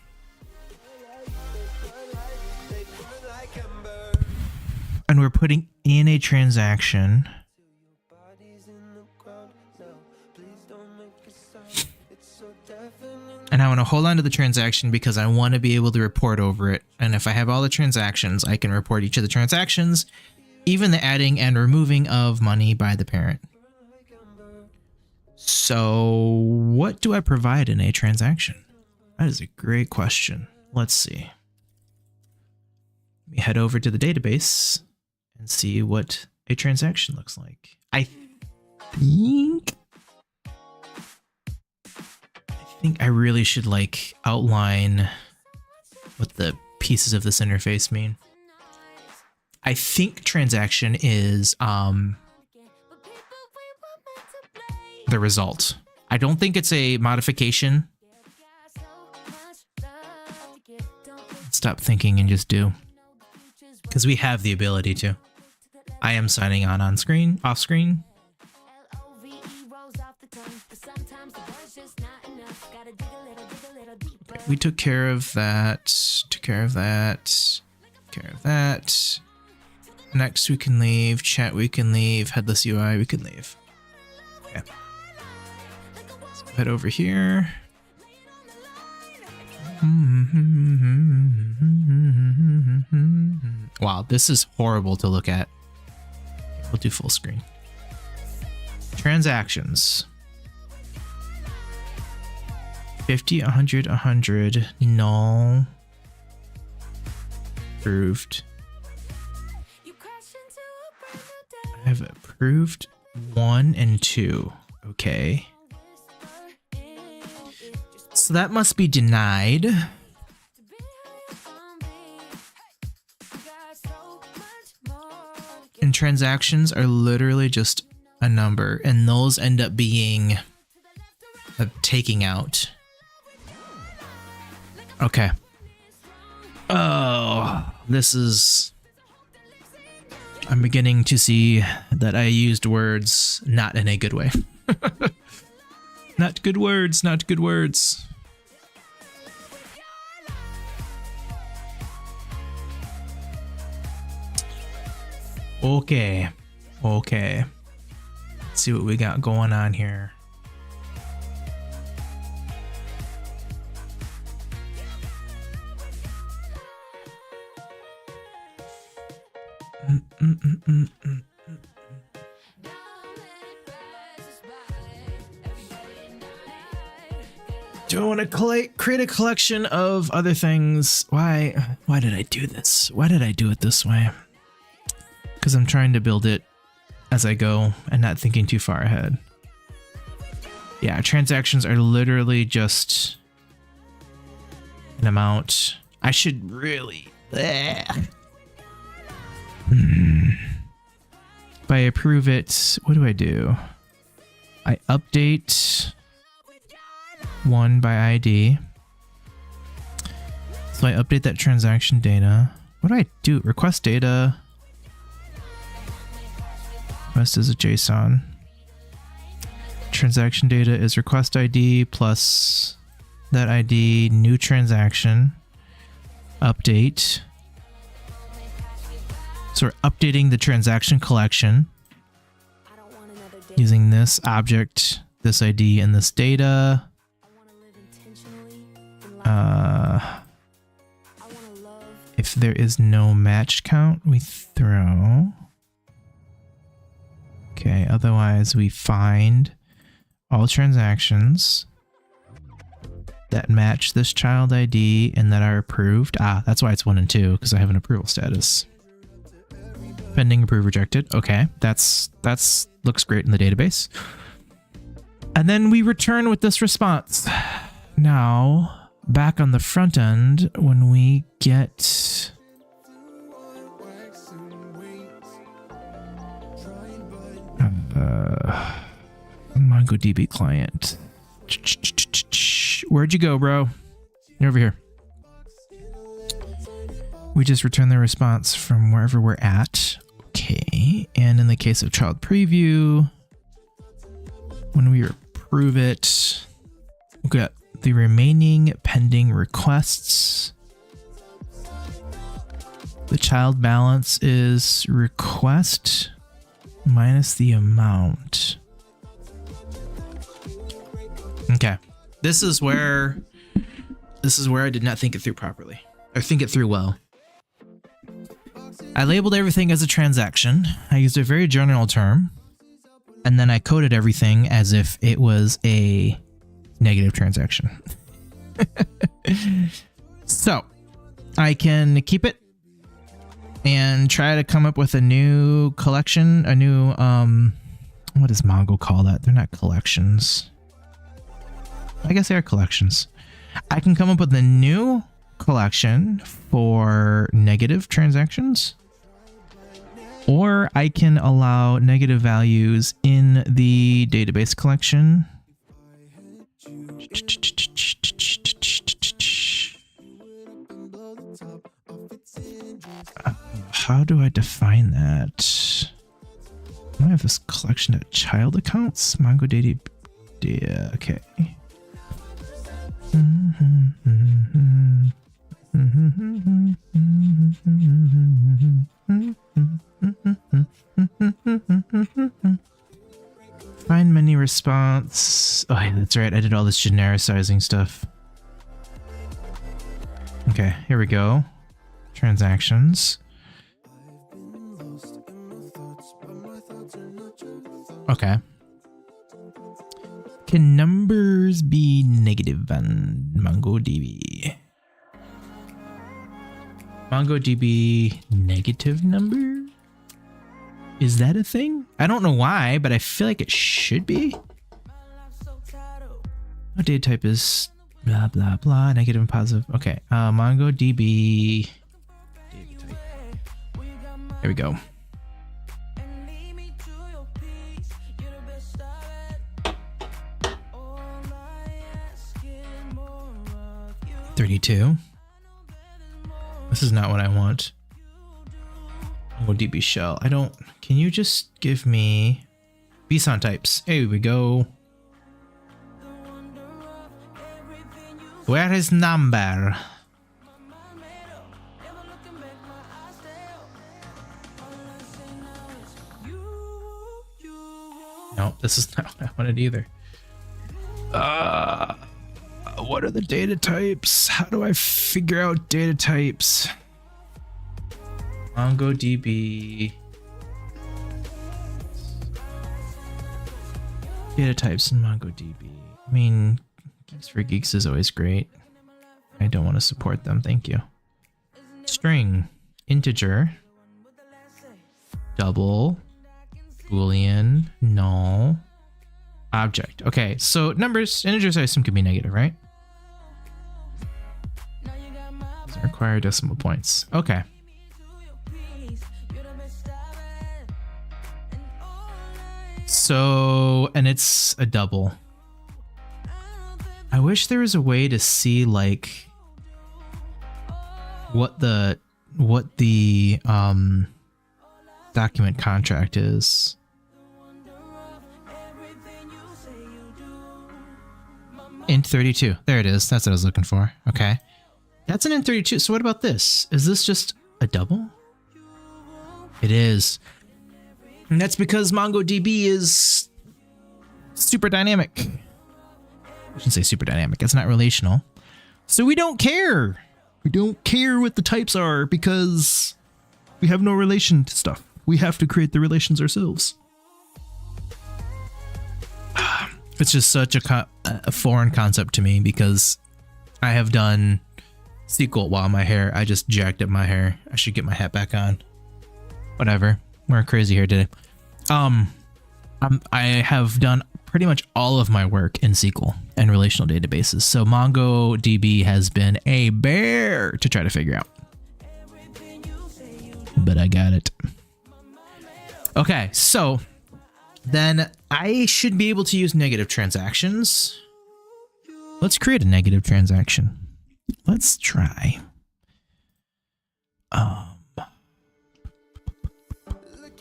And we're putting in a transaction. And I want to hold on to the transaction because I want to be able to report over it. And if I have all the transactions, I can report each of the transactions, even the adding and removing of money by the parent. So what do I provide in a transaction? That is a great question. Let's see. Let me head over to the database and see what a transaction looks like. I think I really should like outline what the pieces of this interface mean. I think transaction is the result. I don't think it's a modification. Stop thinking and just do. Because we have the ability to. I am signing on screen, off screen. We took care of that, took care of that, took care of that. Next we can leave, chat we can leave, headless UI we can leave. Okay. Let's head over here. Wow, this is horrible to look at. We'll do full screen. Transactions. 50, 100, 100, null, approved. I have approved 1 and 2. Okay. So that must be denied. And transactions are literally just a number, and those end up being a taking out. Okay. Oh, this is... I'm beginning to see that I used words not in a good way. Not good words, not good words. Okay. Okay. Let's see what we got going on here. Do I want to create a collection of other things? Why did I do this? Why did I do it this way? Because I'm trying to build it as I go and not thinking too far ahead. Yeah, transactions are literally just an amount. I should really... If I approve it, what do? I update one by ID. So I update that transaction data. What do I do? Request data. Request is a JSON. Transaction data is request ID plus that ID, new transaction, update. So we're updating the transaction collection using this object, this ID, and this data. If there is no match count, we throw. Okay, otherwise we find all transactions that match this child ID and that are approved. That's why it's 1 and 2, because I have an approval status. Pending, approved, rejected. Okay, that's looks great in the database. And then we return with this response. Now, back on the front end, when we get MongoDB client. Where'd you go, bro? You're over here. We just return the response from wherever we're at. Okay. And in the case of child preview, when we approve it, we've got the remaining pending requests. The child balance is request minus the amount. Okay. This is where I did not think it through properly, or think it through well. I labeled everything as a transaction. I used a very general term, and then I coded everything as if it was a negative transaction. So I can keep it and try to come up with a new collection, a new, what does Mongo call that? They're not collections. I guess they are collections. I can come up with a new collection for negative transactions, or I can allow negative values in the database collection. How do I define that? I have this collection of child accounts. MongoDB. Yeah, okay. Find many response. Oh, yeah, that's right. I did all this genericizing stuff. Okay, here we go. Transactions. Okay. Can numbers be negative on MongoDB? MongoDB negative number? Is that a thing? I don't know why, but I feel like it should be. Oh, data type is blah, blah, blah, negative and positive. Okay, MongoDB data type. There we go. 32. This is not what I want. MongoDB shell. I don't. Can you just give me BSON types? Here we go. Where is number? No, this is not what I wanted either. What are the data types? How do I figure out data types? MongoDB. Data types in MongoDB. I mean, Geeks for Geeks is always great. I don't want to support them, thank you. String, integer, double, boolean, null, object. Okay, so numbers, integers I assume can be negative, right? Doesn't require decimal points. Okay. So, and it's a double. I wish there was a way to see like what the document contract is. Int 32. There it is. That's what I was looking for. Okay. That's an int 32. So what about this? Is this just a double? It is. And that's because MongoDB is super dynamic. I shouldn't say super dynamic. It's not relational. So we don't care. We don't care what the types are because we have no relation to stuff. We have to create the relations ourselves. It's just such a foreign concept to me because I have done SQL while my hair, I just jacked up my hair. I should get my hat back on. Whatever. We're crazy here today. I have done pretty much all of my work in SQL and relational databases. So MongoDB has been a bear to try to figure out. But I got it. Okay, so then I should be able to use negative transactions. Let's create a negative transaction. Let's try.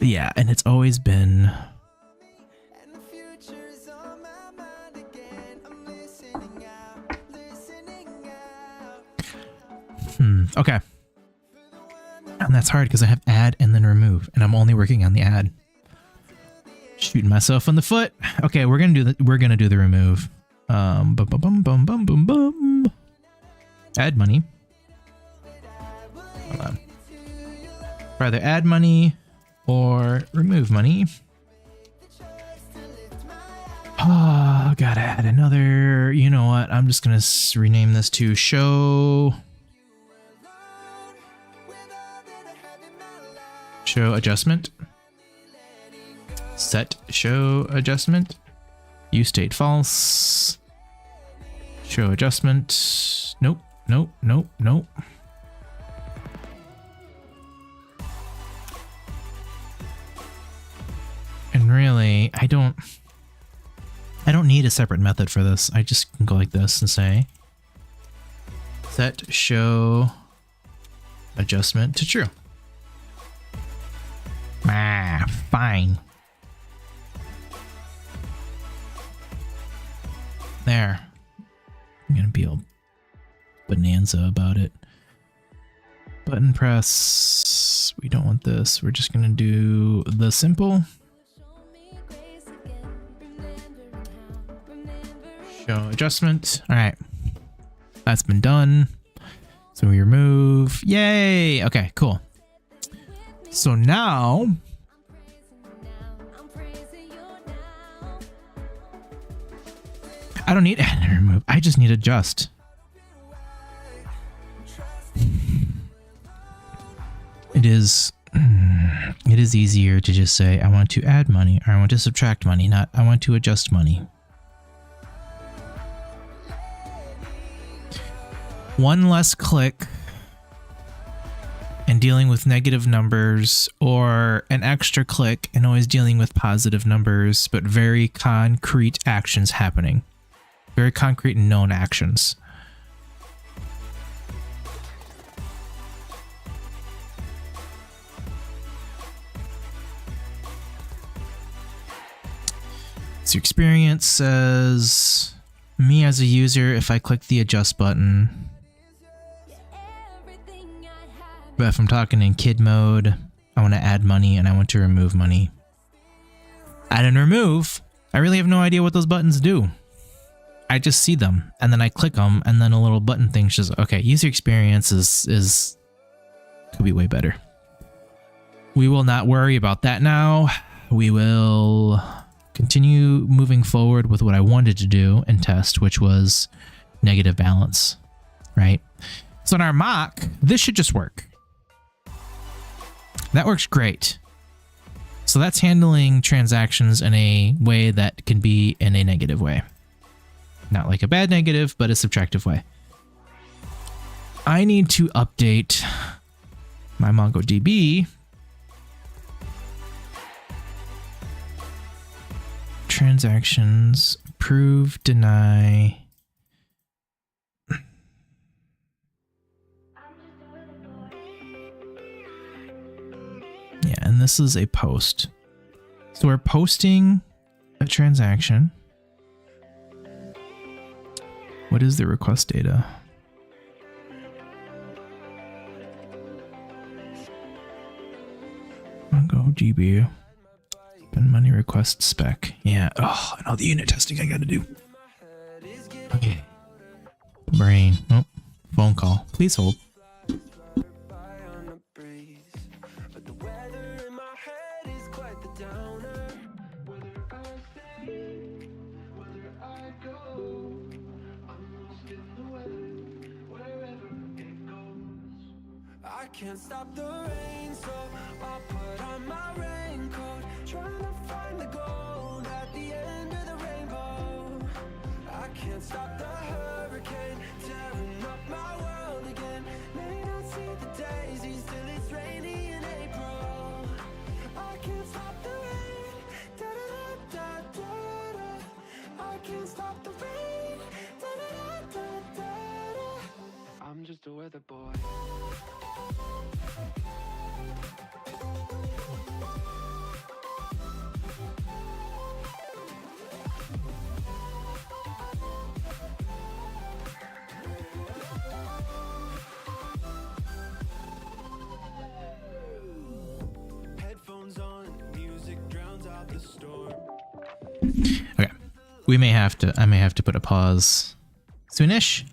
Yeah, and it's always been... Okay. And that's hard because I have add and then remove, and I'm only working on the add. Shooting myself in the foot. Okay, we're gonna do the remove. Bum, bum, bum, bum, bum, bum, bum. Add money. Hold on. Either add money or remove money. Oh, gotta add another. You know what? I'm just gonna rename this to show adjustment. Set show adjustment. Use state false. Show adjustment. Nope, nope, nope, nope. And really, I don't need a separate method for this. I just can go like this and say set show adjustment to true. Ah, fine. There. I'm gonna be all bonanza about it. Button press. We don't want this. We're just gonna do the simple. Show adjustment. All right. That's been done. So we remove. Yay. Okay, cool. So now I don't need add and remove. I just need adjust. It is easier to just say I want to add money or I want to subtract money, not I want to adjust money. One less click and dealing with negative numbers, or an extra click and always dealing with positive numbers, but very concrete actions happening. Very concrete and known actions. So experience says, me as a user, if I click the adjust button, but if I'm talking in kid mode, I want to add money and I want to remove money. Add and remove. I really have no idea what those buttons do. I just see them and then I click them and then a little button thing says, okay, user experience is could be way better. We will not worry about that now. We will continue moving forward with what I wanted to do and test, which was negative balance, right? So in our mock, this should just work. That works great. So that's handling transactions in a way that can be in a negative way. Not like a bad negative, but a subtractive way. I need to update my MongoDB. Transactions, approve, deny. Yeah, and this is a post. So we're posting a transaction. What is the request data? MongoDB. Spend money request spec. Yeah. Oh, and all the unit testing I gotta do. Okay. Brain. Oh, phone call. Please hold. Can't stop the rain, so I'll put on my raincoat, trying to find the gold at the end of the rainbow. I can't stop the hurricane, tearing up my world again. May not see the daisies till it's rainy in April. I can't stop the rain, da da da da da da. I can't stop the rain, da da da da da da. I'm just a weather boy. Headphones on, music drowns out the storm. Okay. I may have to put a pause soonish.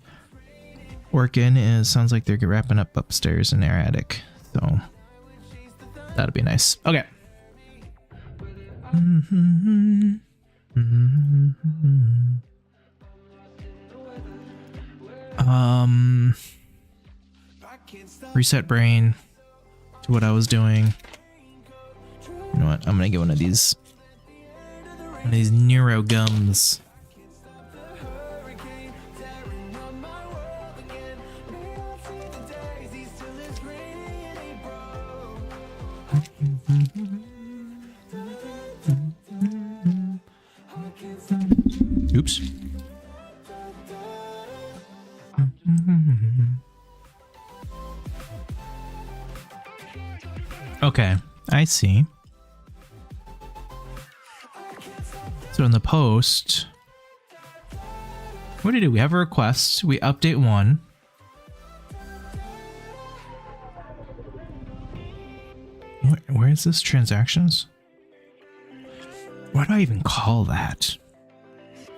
Working is sounds like they're wrapping up upstairs in their attic, so that'll be nice. Okay. Reset brain to what I was doing. You know what? I'm gonna get one of these neuro gums. Oops. Okay, I see. So in the post, what did we do? We have a request. We update one. Where is this? Transactions? What do I even call that?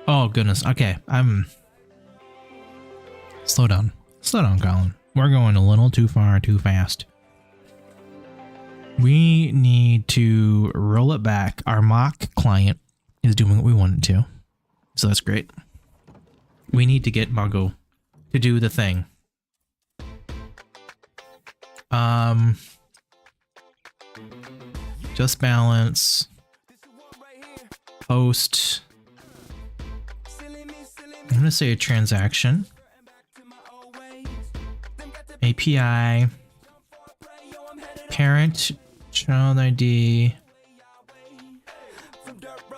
Oh, goodness. Okay, slow down. Slow down, Colin. We're going a little too far, too fast. We need to roll it back. Our mock client is doing what we want it to. So that's great. We need to get Mongo to do the thing. Just balance. Post. I'm going to say a transaction. API. Parent. Child ID.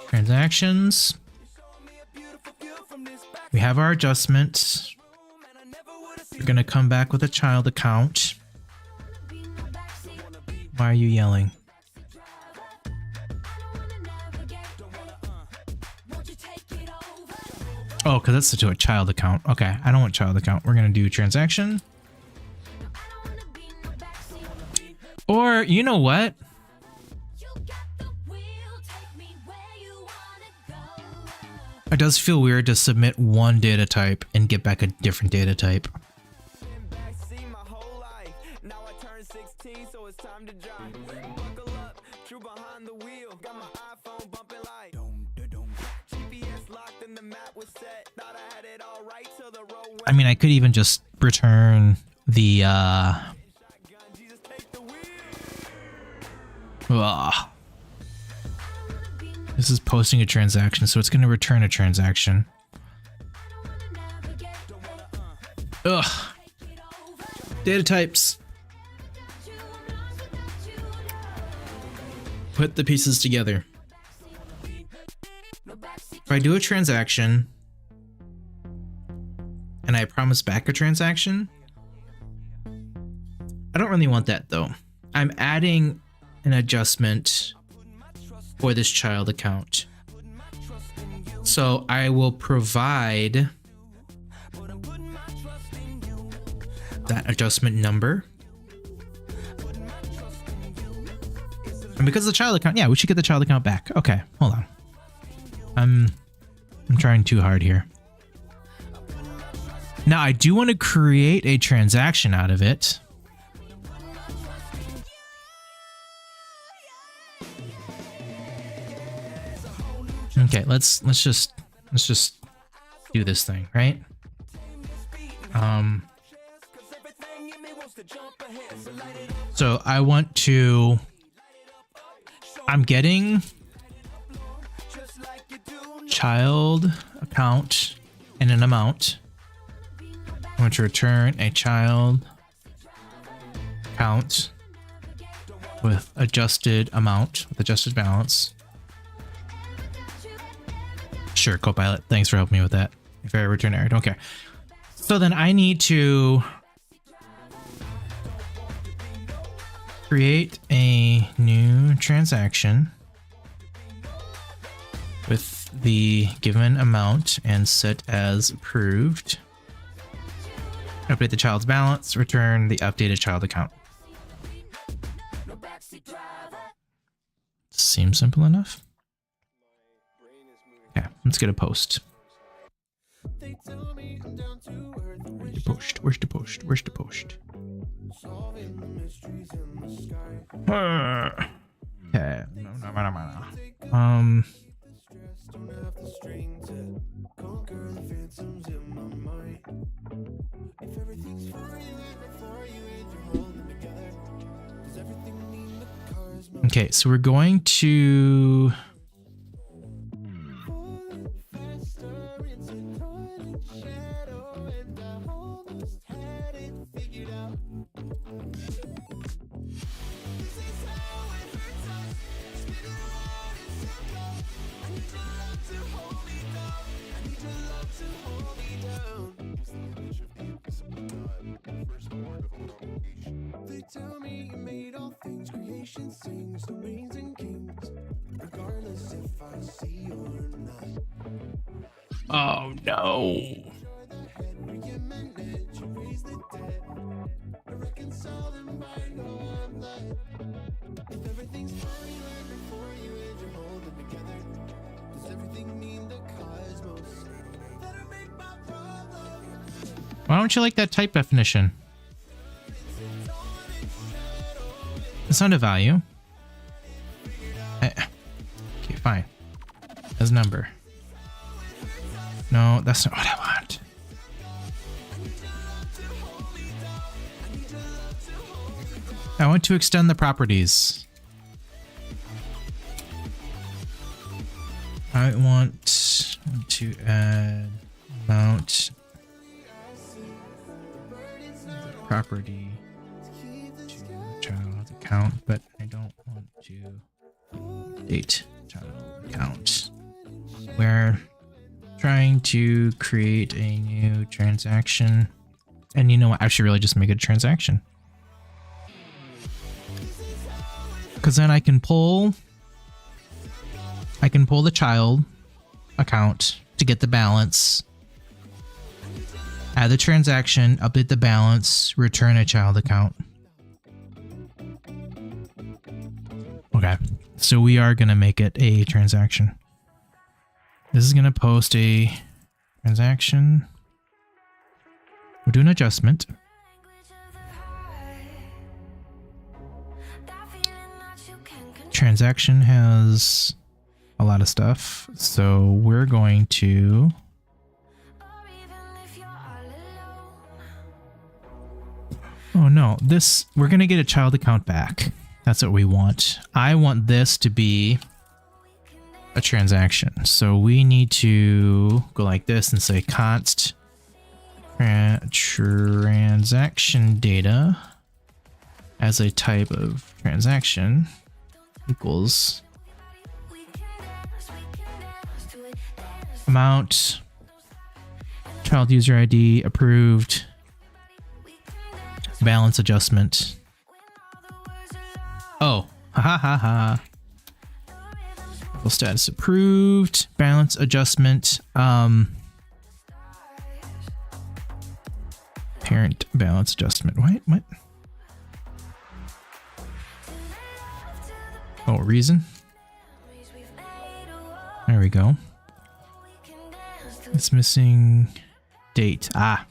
Transactions. We have our adjustment. We're going to come back with a child account. Why are you yelling? Oh, because that's to a child account. Okay, I don't want child account. We're going to do transaction. Or, you know what? It does feel weird to submit one data type and get back a different data type. I mean, I could even just return the this is posting a transaction, so it's going to return a transaction. Ugh. Data types. Put the pieces together. If I do a transaction and I promise back a transaction, I don't really want that though. I'm adding an adjustment for this child account. So I will provide that adjustment number. And because the child account, yeah, we should get the child account back. Okay, hold on. I'm trying too hard here. Now I do want to create a transaction out of it. Okay, let's just do this thing, right? So I want to, I'm getting child account and an amount. I want to return a child account with adjusted amount, with adjusted balance. Sure, Copilot. Thanks for helping me with that. If I return error, don't care. So then I need to create a new transaction with the given amount and set as approved. Update the child's balance, return the updated child account. Seems simple enough. Okay, let's get a post. Where's the post? Where's the post? Where's the post? Okay. Okay, so we're going to tell me you made all things, creation sings, domains and kings, regardless if I see or not. Oh no. Why don't you like that type definition? It's not a value. Okay, fine. As number. No, that's not what I want. I want to extend the properties. I want to add amount property to child account, but I don't want to date child account. We're trying to create a new transaction, and you know what? I should really just make it a transaction, because then I can pull the child account to get the balance, add the transaction, update the balance, return a child account. Okay, so we are going to make it a transaction. This is going to post a transaction. We'll do an adjustment. Transaction has a lot of stuff, so we're going to oh no, this we're gonna get a child account back. That's what we want. I want this to be a transaction, so we need to go like this and say const transaction data as a type of transaction equals amount, child user ID, approved, balance adjustment. Oh, ha ha ha. Status approved, balance adjustment, parent balance adjustment. What? Oh, reason. There we go. It's missing date. Ah.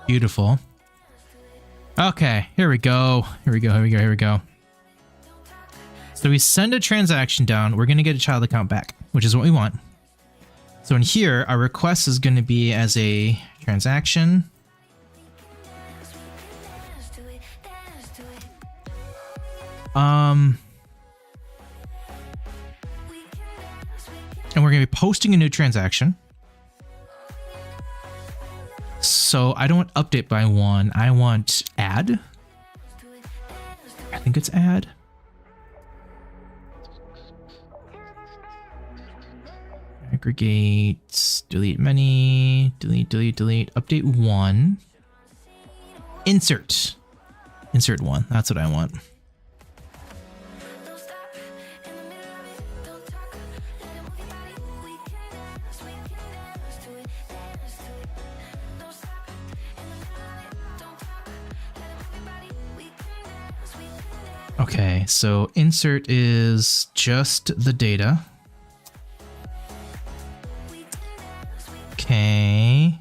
Beautiful. Okay, here we go. Here we go. So we send a transaction down. We're going to get a child account back, which is what we want. So in here, our request is going to be as a transaction. And we're going to be posting a new transaction. So I don't want update by one. I want add. I think it's add. Aggregate, delete many, delete, update one. Insert one. That's what I want. Okay, so insert is just the data. Okay.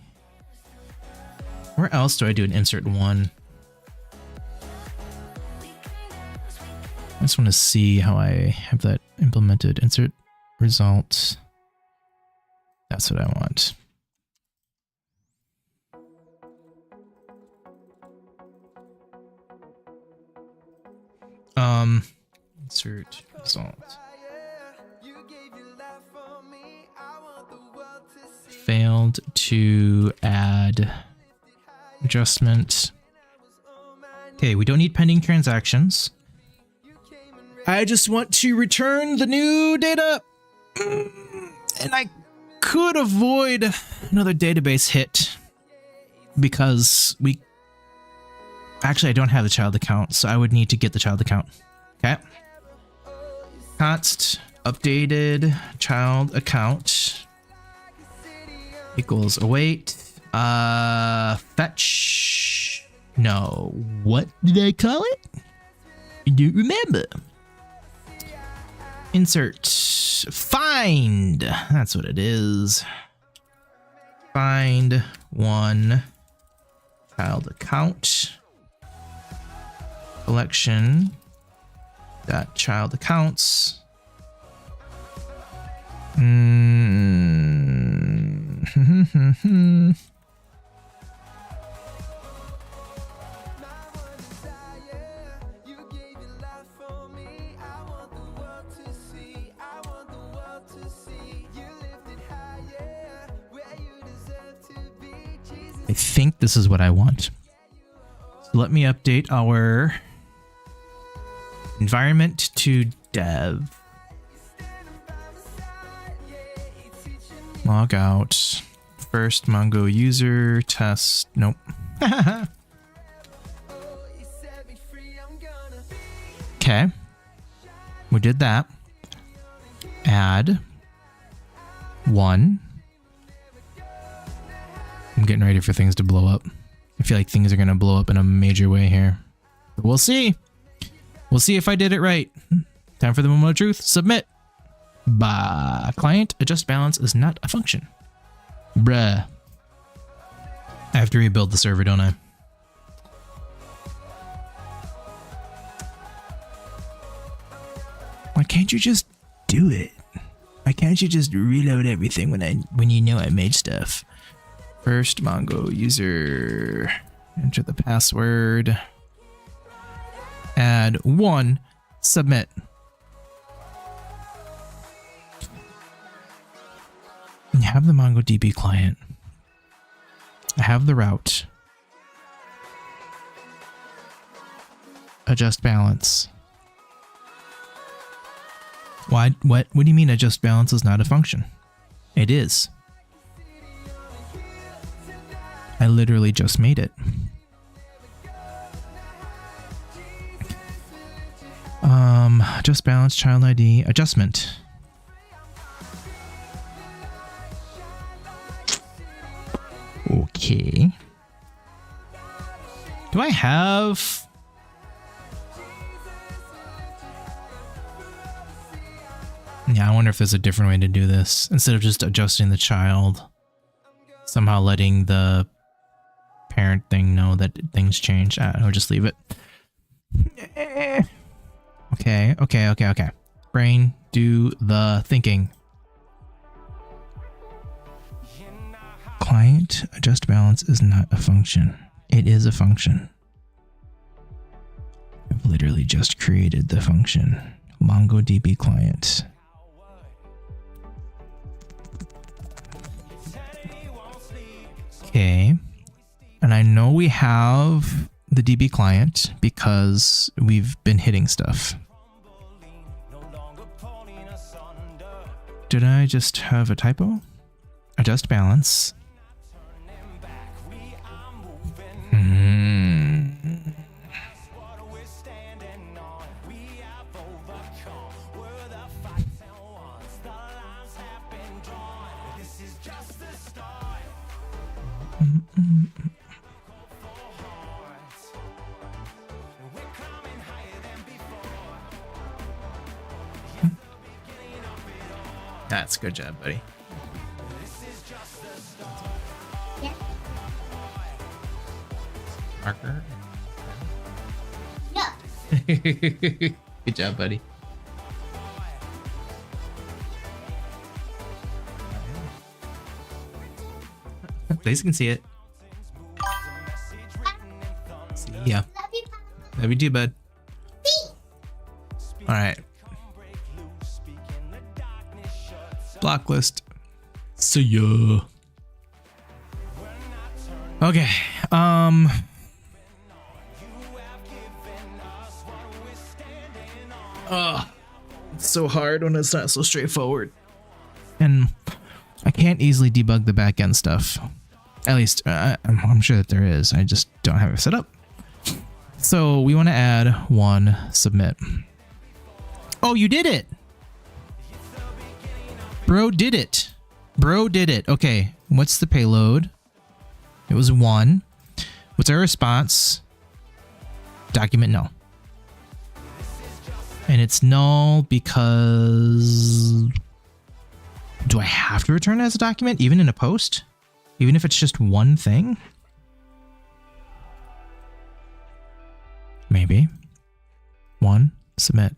Where else do I do an insert one? I just want to see how I have that implemented. Insert result. That's what I want. Insert result. Failed to add adjustment. Okay, we don't need pending transactions. I just want to return the new data. And I could avoid another database hit because actually I don't have the child account, so I would need to get the child account. Okay. Const updated child account equals await fetch. No, what did I call it? I don't remember. Insert find. That's what it is. Find one child account collection dot child accounts. I think this is what I want. So let me update our environment to dev. Log out. First Mongo user test. Nope. Okay. We did that. Add one. I'm getting ready for things to blow up. I feel like things are going to blow up in a major way here. But we'll see. We'll see if I did it right. Time for the moment of truth. Submit. Bah. Client adjust balance is not a function. Bruh. I have to rebuild the server, don't I? Why can't you just do it? Why can't you just reload everything when you know I made stuff? First, Mongo user. Enter the password. Add 1. Submit. I have the MongoDB client. I have the route. Adjust balance. Why? What do you mean adjust balance is not a function? It is. I literally just made it. Adjust balance, child ID, adjustment. Okay. Do I have... Yeah, I wonder if there's a different way to do this. Instead of just adjusting the child, somehow letting the parent thing know that things change. I'll just leave it. Okay. Brain, do the thinking. Client adjust balance is not a function. It is a function. I've literally just created the function. MongoDB client. Okay. And I know we have the DB client because we've been hitting stuff. Did I just have a typo? Adjust balance. That's good job, buddy. Yeah. Marker. No. Good job, buddy. Please can see it. See ya. Love you, Papa. Love you too, bud. All right. Block list. See ya. Okay. It's so hard when it's not so straightforward. And I can't easily debug the backend stuff. At least I'm sure that there is. I just don't have it set up. So we want to add 1 submit. Oh, you did it. Bro did it. Bro did it. Okay. What's the payload? It was 1. What's our response? Document null. And it's null because... Do I have to return it as a document, even in a post? Even if it's just one thing? Maybe. 1, submit.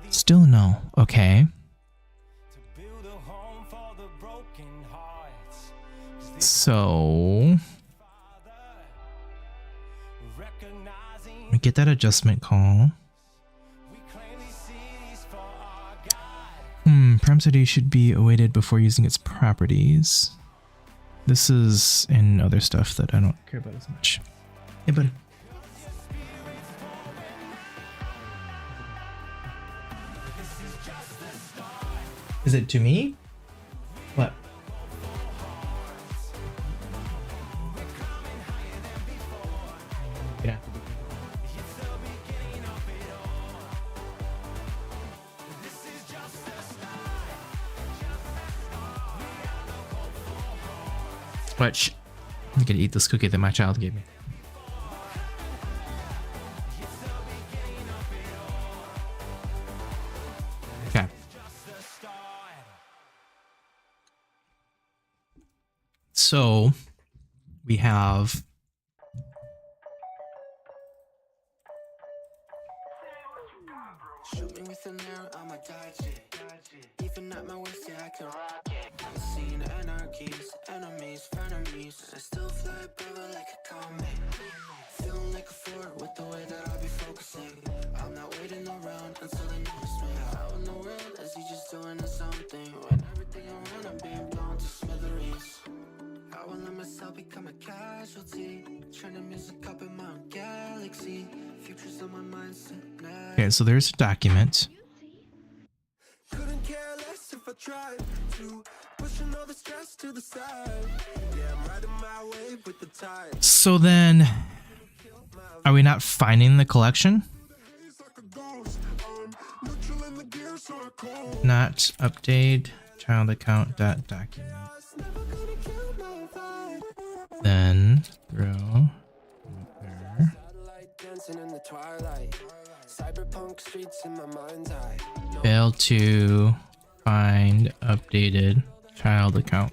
Still no. Okay. So... we get that adjustment call. Paramcity should be awaited before using its properties. This is in other stuff that I don't care about as much. Hey, buddy. Is it to me? What? Yeah. What? I'm gonna eat this cookie that my child gave me. So we have Shoot me with an arrow, I'ma dodge it. Even at my worst, yeah, I can rock it. I've seen anarchies, enemies, frenemies. I still fly above like a comet. Feeling like a fort with the way that I be focusing. I'm not waiting around until they notice me. How in the world is he just doing his own thing? When everything around I'm being blown to smithereens. I won't let myself become a casualty. Turning music up in my own galaxy. Futures on my mindset now. okay. So there's a document. Couldn't care less if I tried to. Pushing all the stress to the side. Yeah, I'm riding my wave with the tide. So then, are we not finding the collection? Not update child account dot document. Then throw there. Satellite dancing in the twilight. Cyberpunk streets in my mind's eye. Fail to find updated child account.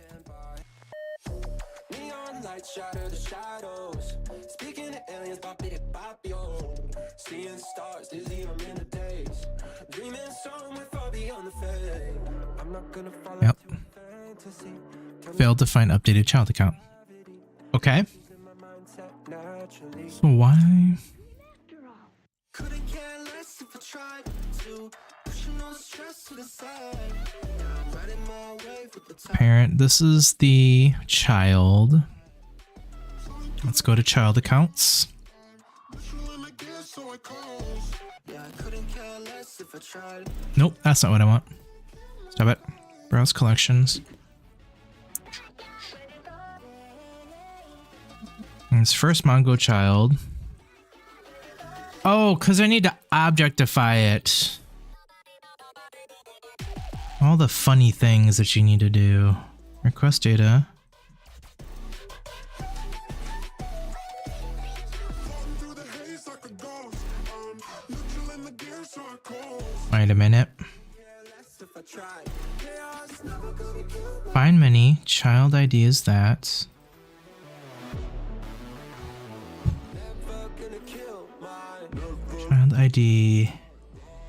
Neon lights shatter the shadows. Speaking to aliens, bop it, bop yo. Seeing stars, dizzy, I'm in the days. Dreaming somewhere far beyond the fade. I'm not gonna follow Yep. to fantasy. Failed to find updated child account. Okay. So why? Couldn't care less if I tried to. Pushing all the stress to the side. I'm riding my wave with the tide. Parent, this is the child. Let's go to child accounts. Yeah, I couldn't care less if I tried. Nope, that's not what I want. Stop it. Browse collections. And it's first Mongo child. Oh, because I need to objectify it. All the funny things that you need to do. Request data. Wait a minute. Find many. Child ID is that. Child ID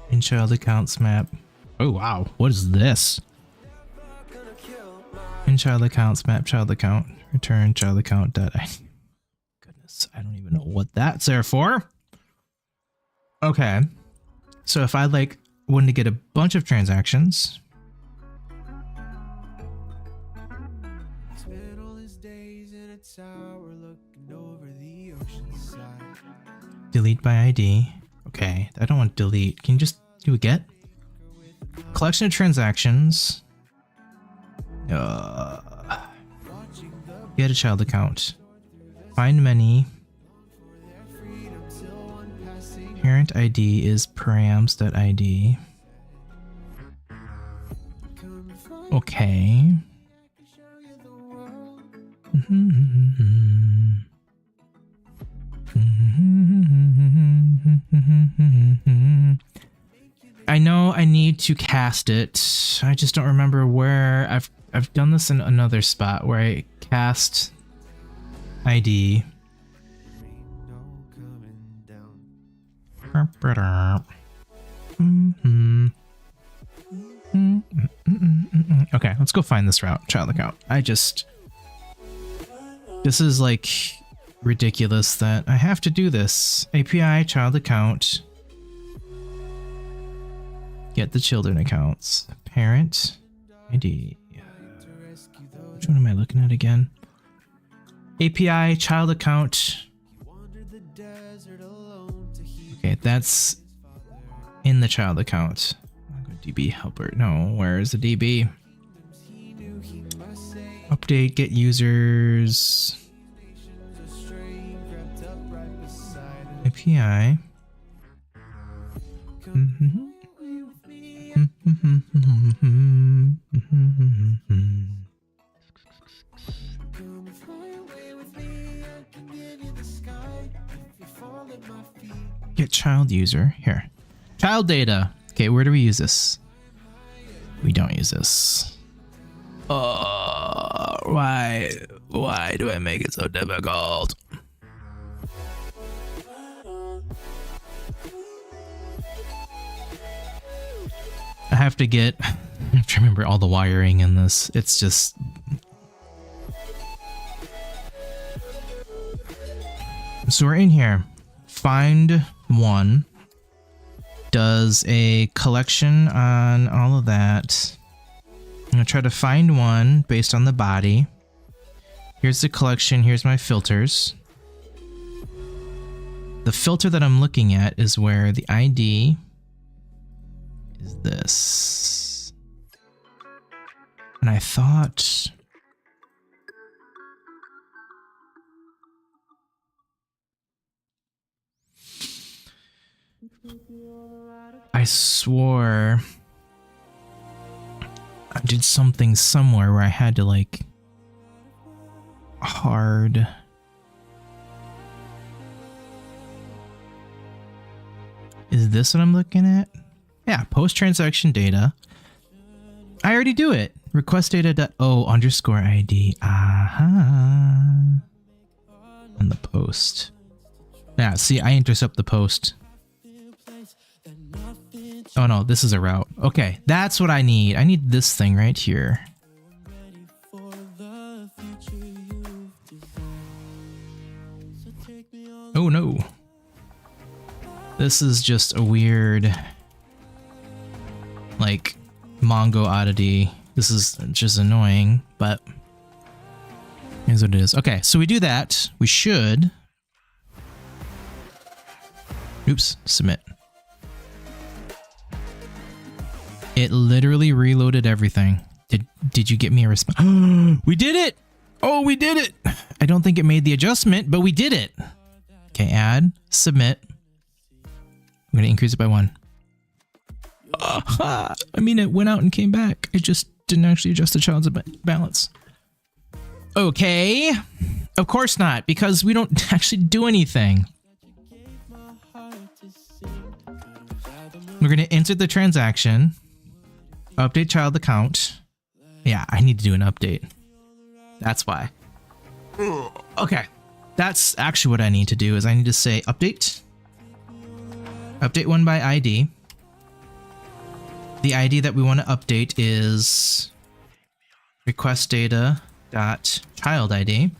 in child accounts map. Oh wow, what is this? In child accounts map child account. Return child account dot ID. Goodness, I don't even know what that's there for. Okay. So if I like wanted to get a bunch of transactions. Spent all his days in a tower looking over the ocean side. Delete by ID. Okay, I don't want delete. Can you just do a get? Collection of transactions. Get a child account. Find many. Parent ID is params.id. Okay. I know I need to cast it. I just don't remember where. I've done this in another spot where I cast ID. Okay, let's go find this route. Child account. This is like ridiculous that I have to do this. API child account. Get the children accounts. Parent ID. Which one am I looking at again? API child account. Okay, that's in the child account. DB helper. No, where is the DB? Update, get users. API. Get child user. Here. Child data. Okay, where do we use this? We don't use this. Why? Why do I make it so difficult? I have to remember all the wiring in this. It's just... So we're in here. Find one. Does a collection on all of that. I'm gonna try to find one based on the body. Here's the collection, here's my filters. The filter that I'm looking at is where the ID is this. And I thought... I swore I did something somewhere where I had to like hard. Is this what I'm looking at? Yeah, post-transaction data. I already do it. Request data.o_ID. Aha. On the post. Yeah, see, I intercept the post. Oh no, this is a route. Okay, that's what I need. I need this thing right here. Oh no. This is just a weird, like, Mongo oddity. This is just annoying, but here's what it is. Okay, so we do that. We should... Oops, submit. It literally reloaded everything. Did you get me a response? We did it! Oh, we did it! I don't think it made the adjustment, but we did it! Okay, add, submit. I'm gonna increase it by 1. I mean, it went out and came back. It just didn't actually adjust the child's balance. Okay. Of course not, because we don't actually do anything. We're gonna insert the transaction. Update child account. Yeah, I need to do an update. That's why. Okay. That's actually what I need to do is I need to say update. Update one by ID. The ID that we want to update is request data dot child ID.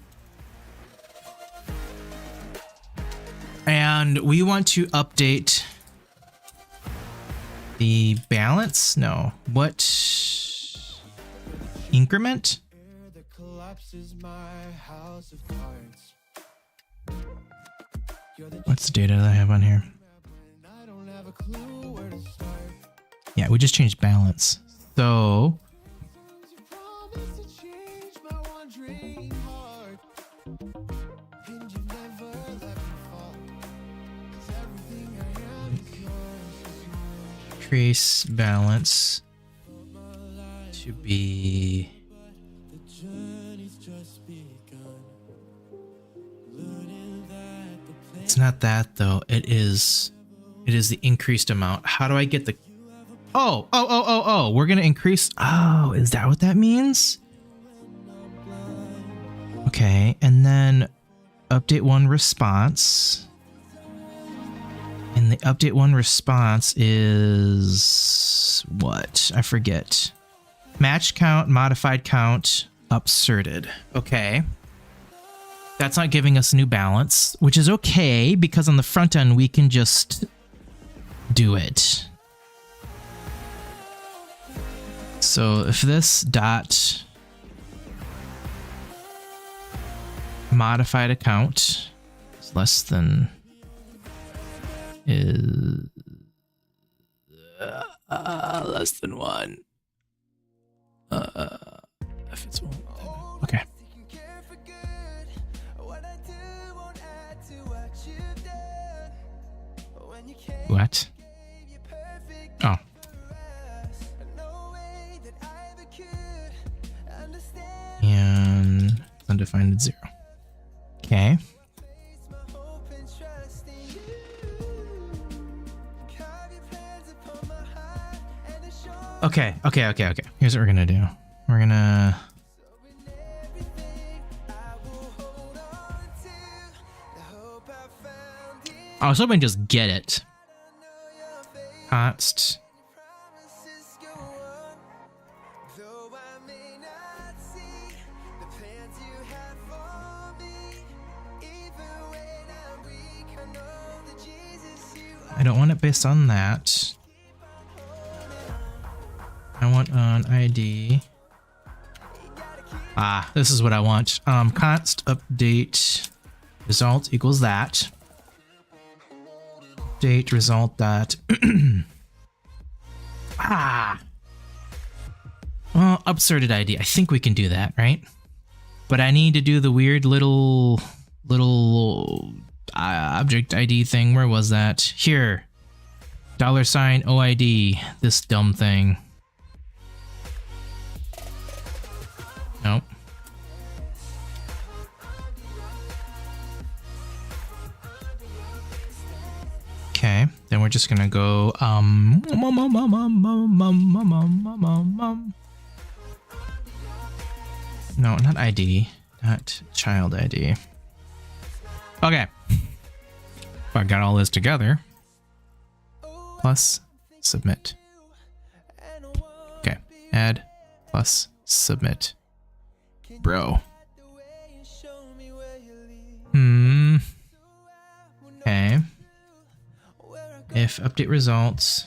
And we want to update the balance? No. What? Increment? What's the data that I have on here? Yeah, we just changed balance. So... increase balance to be... It's not that though. It is the increased amount. How do I get the... Oh, we're gonna increase... Oh, is that what that means? Okay, and then update one response. And the update one response is what? I forget. Match count, modified count, upserted. Okay. That's not giving us a new balance, which is okay because on the front end we can just do it. So if this dot modified account is less than less than 1. If it's 1. Okay. What? Oh. And undefined at 0. Okay. Okay. Here's what we're gonna do. We're gonna I was hoping to just get it. Const. I don't want it based on that. I want an ID. Ah, this is what I want. Const update result equals that. Date result dot. Ah. Well, upserted ID. I think we can do that, right? But I need to do the weird little object ID thing. Where was that? Here. $OID. This dumb thing. Nope. Okay, then we're just gonna go no, not ID, not child ID. Okay. If I got all this together. Plus submit. Okay, add plus submit. Bro. Okay. If update results.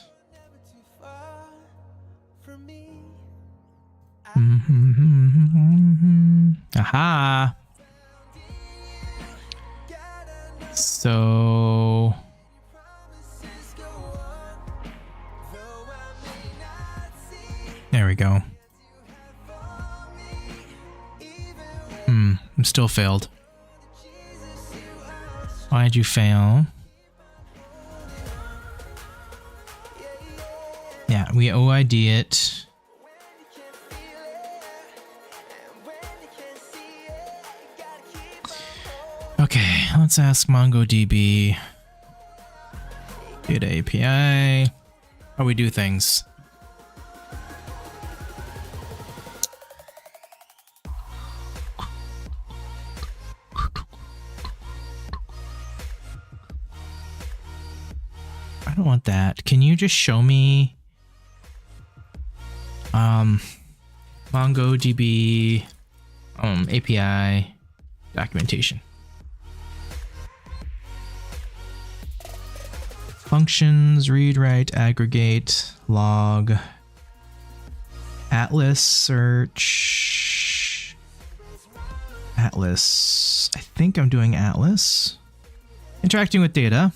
Aha. So there we go. I'm still failed. Why'd you fail? Yeah, we OID it. Okay, let's ask MongoDB. Data API. How we do things. I don't want that. Can you just show me MongoDB API documentation? Functions, read, write, aggregate, log, Atlas, search, Atlas. I think I'm doing Atlas. Interacting with data.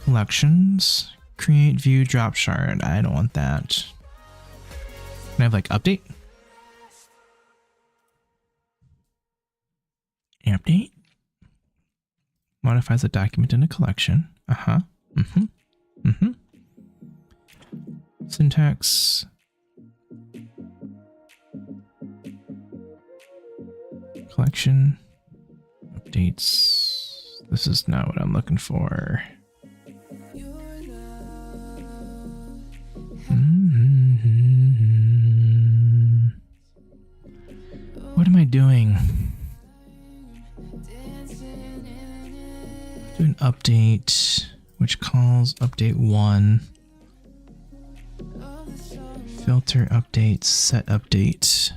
Collections, create, view, drop shard. I don't want that. Can I have like update? Update. Modifies a document in a collection. Syntax. Collection. Updates. This is not what I'm looking for. What am I doing? Do an update, which calls update 1. Filter update, set update.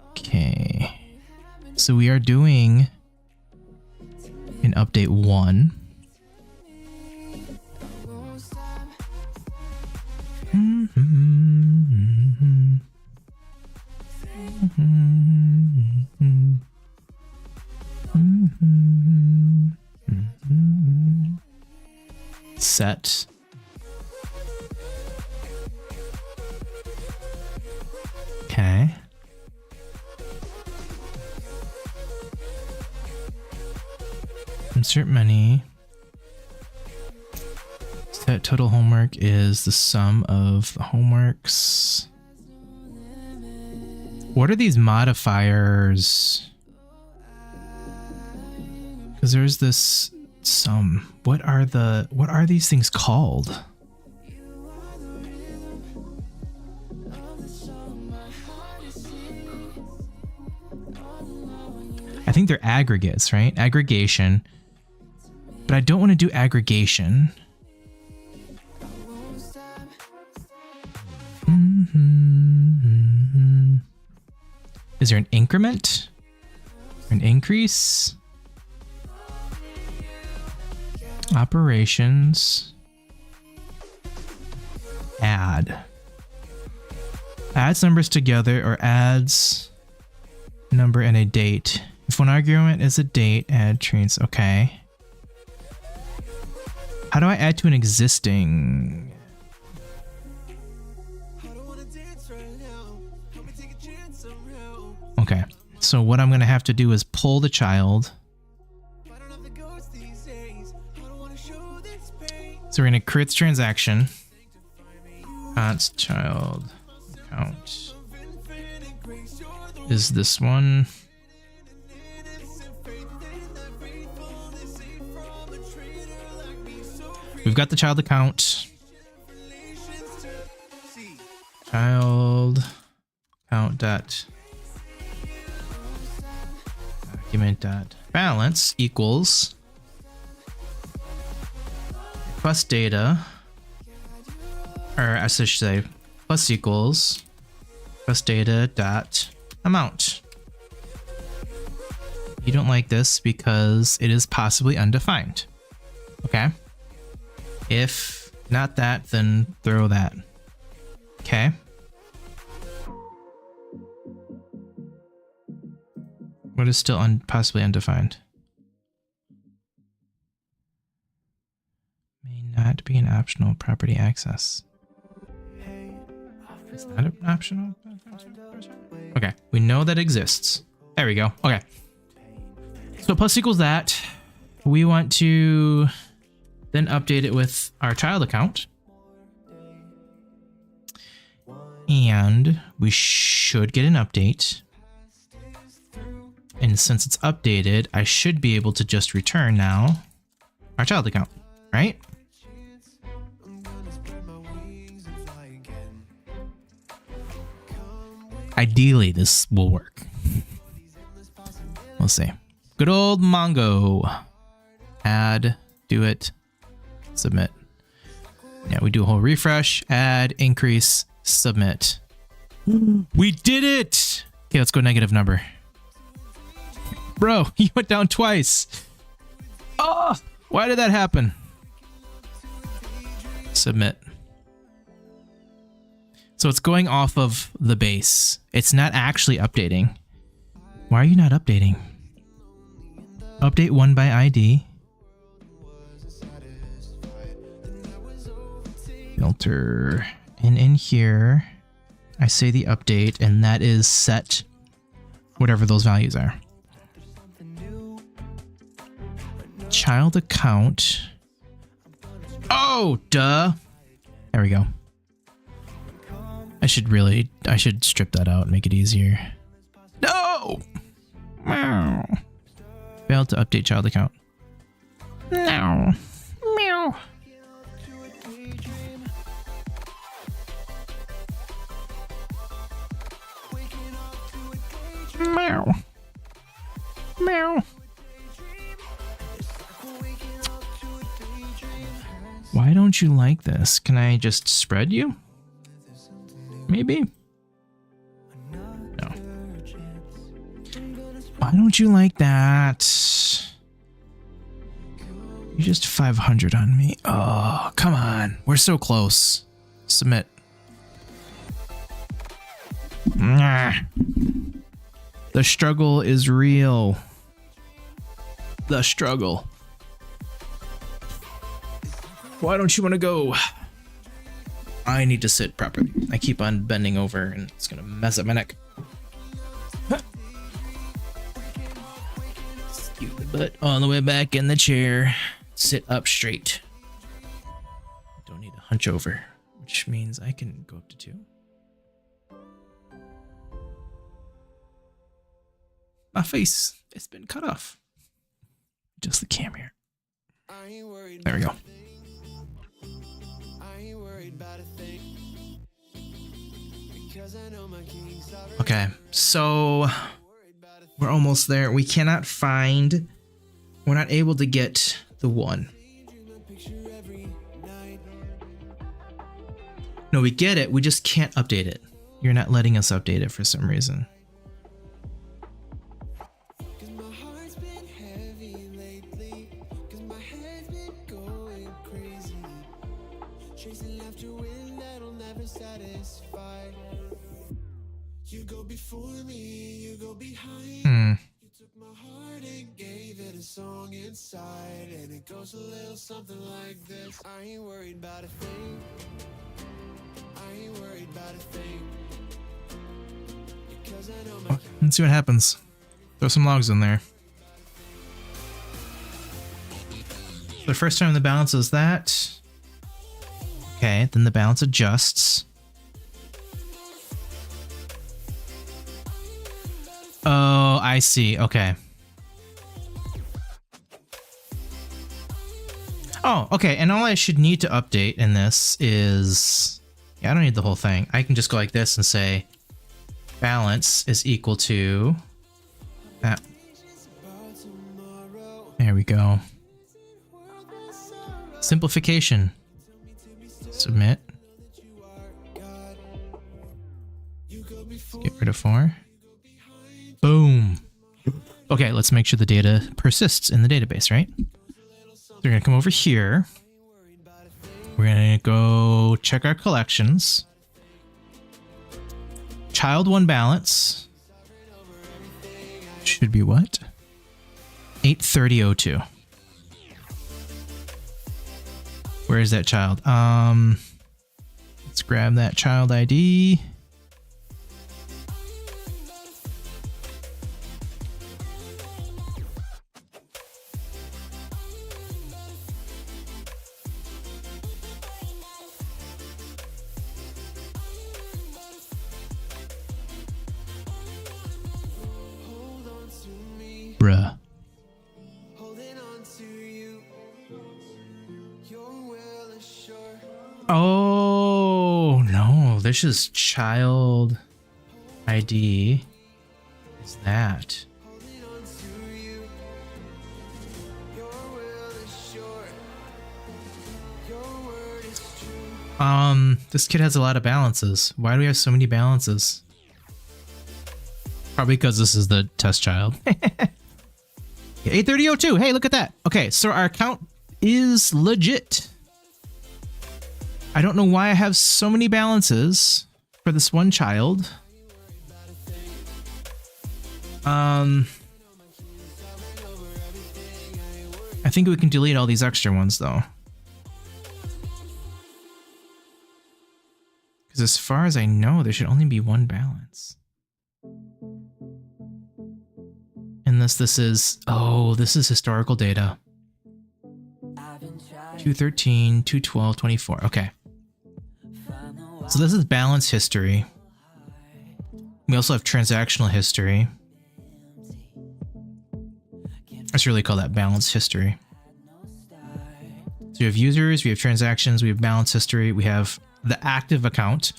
Okay. So we are doing an update 1. Set. Okay. Insert many. Set total homework is the sum of the homeworks. What are these modifiers? Because there's this sum. What are these things called? I think they're aggregates, right? Aggregation. but I don't want to do aggregation. Is there an increment? An increase? Operations. Add. Adds numbers together or adds number and a date. If one argument is a date, add trains. Okay. How do I add to an existing? Okay. So what I'm going to have to do is pull the child. So we're going to create the transaction. Const child account is this one. We've got the child account. Child account dot document dot balance equals request data, or I should say plus equals request data dot amount. You don't like this because it is possibly undefined. Okay. If not that, then throw that. Okay. What is still possibly undefined? May not be an optional property access. Is that an optional? Okay, we know that exists. There we go. Okay. So plus equals that. We want to then update it with our child account. And we should get an update. And since it's updated, I should be able to just return now our child account, right? Ideally, this will work. We'll see. Good old Mongo. Add, do it, submit. Yeah, we do a whole refresh, add, increase, submit. We did it! Okay, let's go negative number. Bro, you went down twice. Oh, why did that happen? Submit. So it's going off of the base. It's not actually updating. Why are you not updating? Update one by ID. Filter. And in here, I say the update, and that is set whatever those values are. Child account. Oh, duh. There we go. I should strip that out and make it easier. No! Meow. Failed to update child account. No. Meow. Meow. Meow. Why don't you like this? Can I just spread you? Maybe? No. Why don't you like that? You just 500 on me. Oh, come on. We're so close. Submit. Nah. The struggle is real. The struggle. Why don't you want to go? I need to sit properly. I keep on bending over and it's gonna mess up my neck. Skew the butt all the way back in the chair. Sit up straight. Don't need to hunch over, which means I can go up to 2. My face, it's been cut off. Just the cam here. There we go. Okay, so we're almost there. We cannot find, we're not able to get the 1. No, we get it. We just can't update it. You're not letting us update it for some reason. Song inside, and it goes a little something like this. I ain't worried about a thing. I ain't worried about a thing. Because I know my Let's see what happens. Throw some logs in there. The first time the balance is that. Okay, then the balance adjusts. Oh, I see. Okay. Oh, okay, and all I should need to update in this is... Yeah, I don't need the whole thing. I can just go like this and say balance is equal to... that. There we go. Simplification. Submit. Let's get rid of 4. Boom. Okay, let's make sure the data persists in the database, right? We're going to come over here. We're going to go check our collections. Child 1 balance. Should be what? 83002. Where is that child? Let's grab that child ID. Bruh. Oh, no. This is child ID. What is that? This kid has a lot of balances. Why do we have so many balances? Probably because this is the test child. 83002. Hey, look at that. Okay, so our account is legit. I don't know why I have so many balances for this one child. I think we can delete all these extra ones though. Because as far as I know, there should only be one balance. Unless this is, oh, this is historical data. 213, 212, 24. Okay. So this is balance history. We also have transactional history. Let's really call that balance history. So we have users, we have transactions, we have balance history, we have the active account,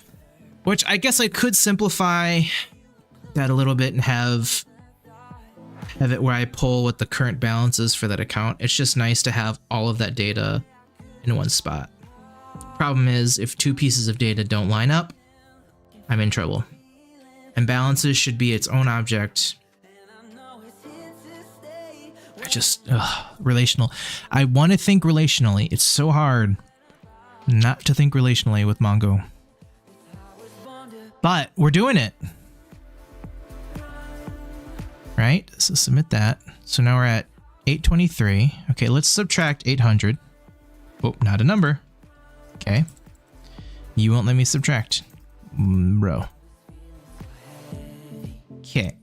which I guess I could simplify that a little bit and have it where I pull what the current balance is for that account. It's just nice to have all of that data in one spot. Problem is, if two pieces of data don't line up, I'm in trouble. And balances should be its own object. I just, relational. I want to think relationally. It's so hard not to think relationally with Mongo. But we're doing it. Right? So submit that. So now we're at 823. Okay, let's subtract 800. Oh, not a number. Okay. You won't let me subtract. Bro. Okay.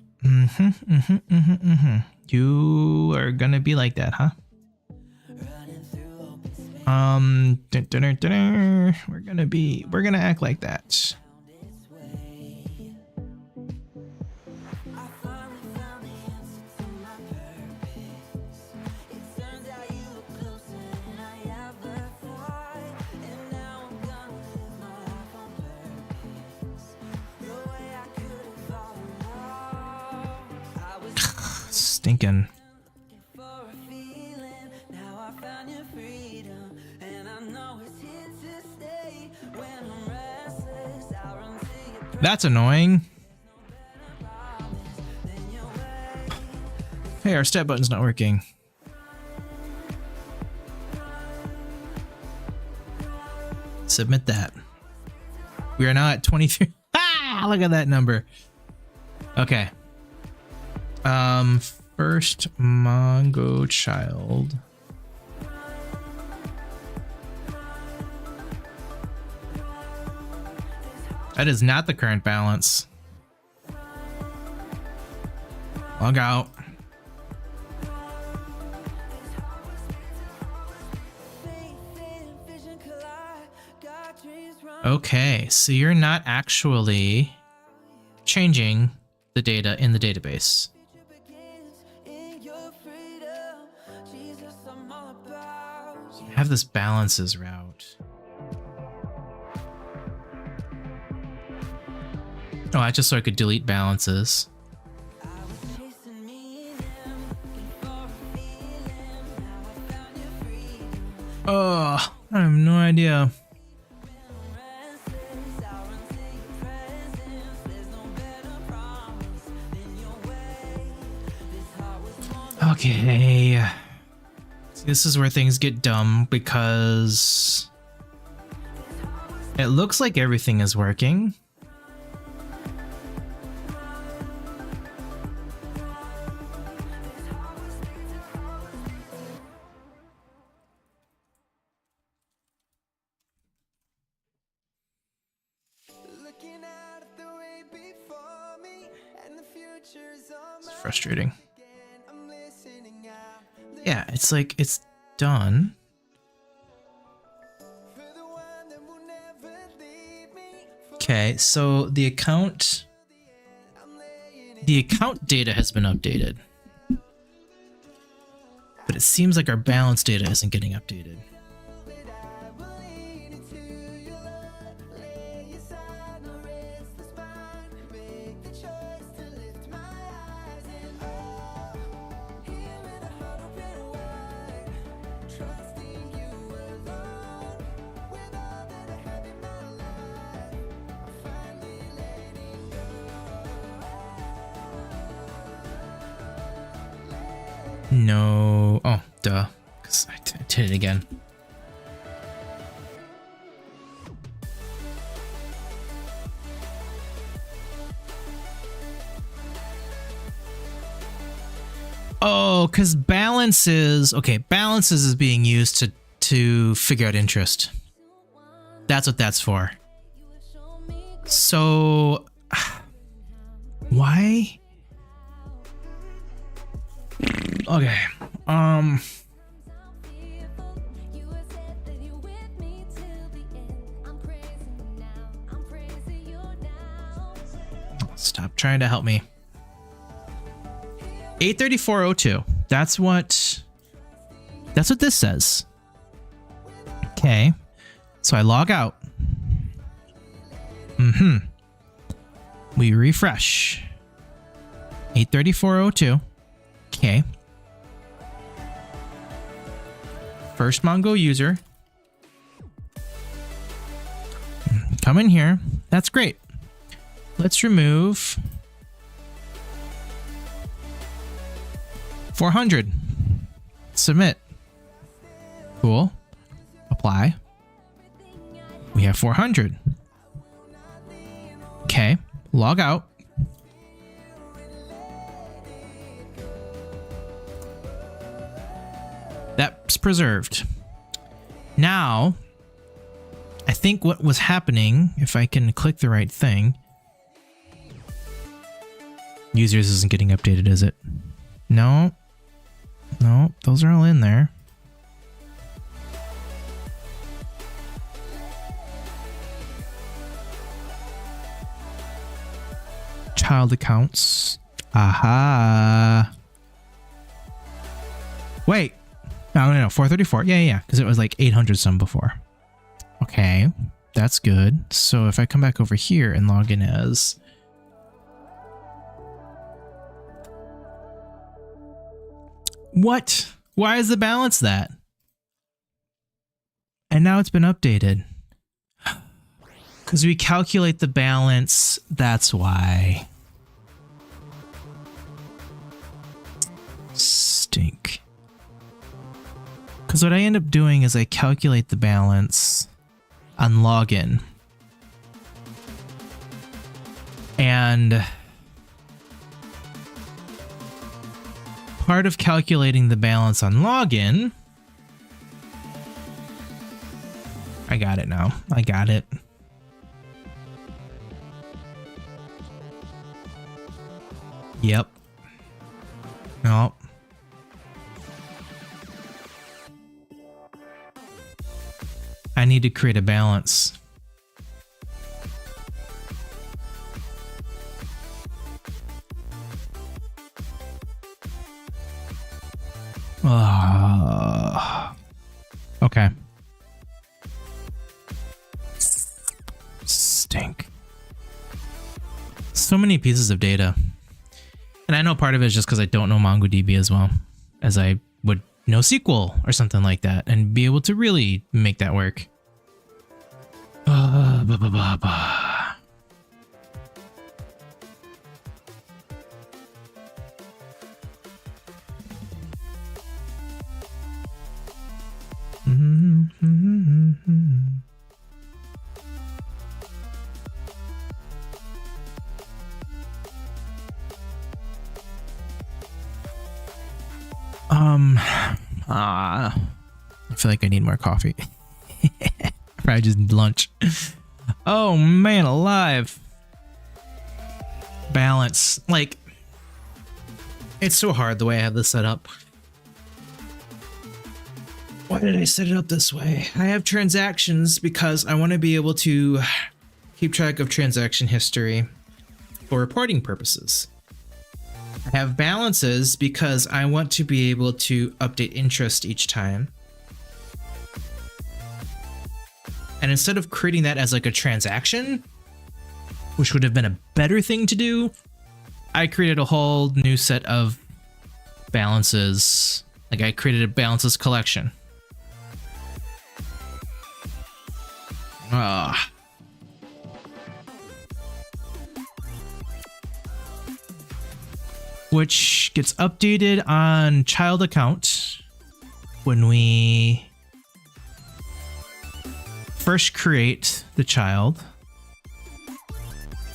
You are gonna be like that, huh? We're gonna act like that. Stinking. That's annoying. Hey, our step button's not working. Submit that. We are now at 23. Ah, look at that number. Okay. First Mongo child. That is not the current balance. Log out. Okay, so you're not actually changing the data in the database. You have this balances route. Oh, I just so I could delete balances. Oh, I have no idea. Okay. This is where things get dumb because it looks like everything is working. It's frustrating. Yeah, it's like it's done. Okay, so the account data has been updated. But it seems like our balance data isn't getting updated. No. Oh, duh. Because I did it again. Oh, because balances. Okay, balances is being used to figure out interest. That's what that's for. So, why? Okay. Stop trying to help me. 83402. That's what this says. Okay. So I log out. We refresh. 83402. Okay. First Mongo user. Come in here. That's great. Let's remove 400. Submit. Cool. Apply. We have 400. Okay. Log out. That's preserved. Now, I think what was happening, if I can click the right thing, users isn't getting updated, is it? No. No, those are all in there. Child accounts. Aha. Wait. No, 434. Yeah, because it was like 800 some before. Okay, that's good. So if I come back over here and log in as... What? Why is the balance that? And now it's been updated. Because we calculate the balance, that's why. Stink. Because what I end up doing is I calculate the balance on login. And part of calculating the balance on login, I got it now. I got it. Yep. No. I need to create a balance. Okay. Stink. So many pieces of data. And I know part of it is just because I don't know MongoDB as well as I would know SQL or something like that and be able to really make that work. I feel like I need more coffee. Probably just lunch. Oh man, alive. Balance. Like, it's so hard the way I have this set up. Why did I set it up this way? I have transactions because I want to be able to keep track of transaction history for reporting purposes. I have balances because I want to be able to update interest each time. And instead of creating that as like a transaction, which would have been a better thing to do, I created a whole new set of balances. Like I created a balances collection. Which gets updated on child account when we first create the child.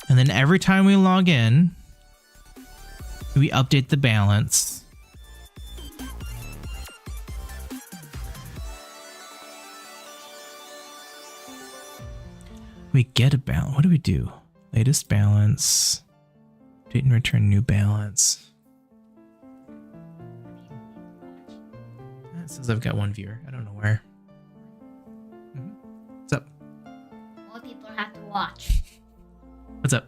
And then every time we log in, we update the balance. We get a balance. What do we do? Latest balance. Update and return new balance. It says I've got one viewer. I don't know where. What's up? More people have to watch. What's up?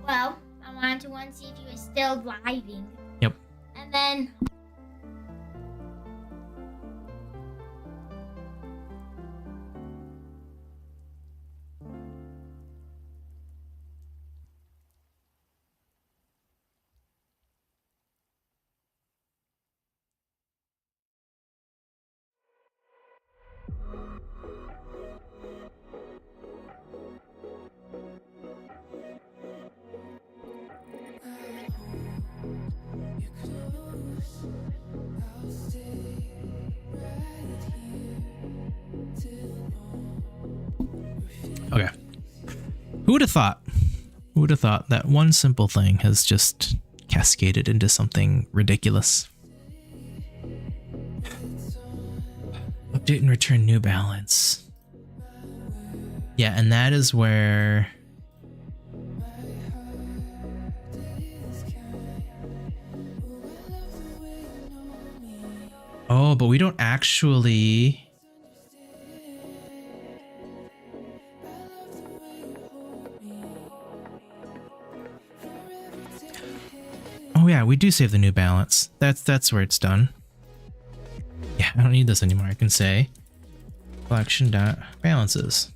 Well, I wanted to see if you were still driving. Yep. And then... Okay. Who would have thought? Who would have thought that one simple thing has just cascaded into something ridiculous? Update and return new balance. Yeah, and that is where... Oh, but we don't actually... Oh yeah, we do save the new balance. That's where it's done. Yeah, I don't need this anymore. I can say collection.balances.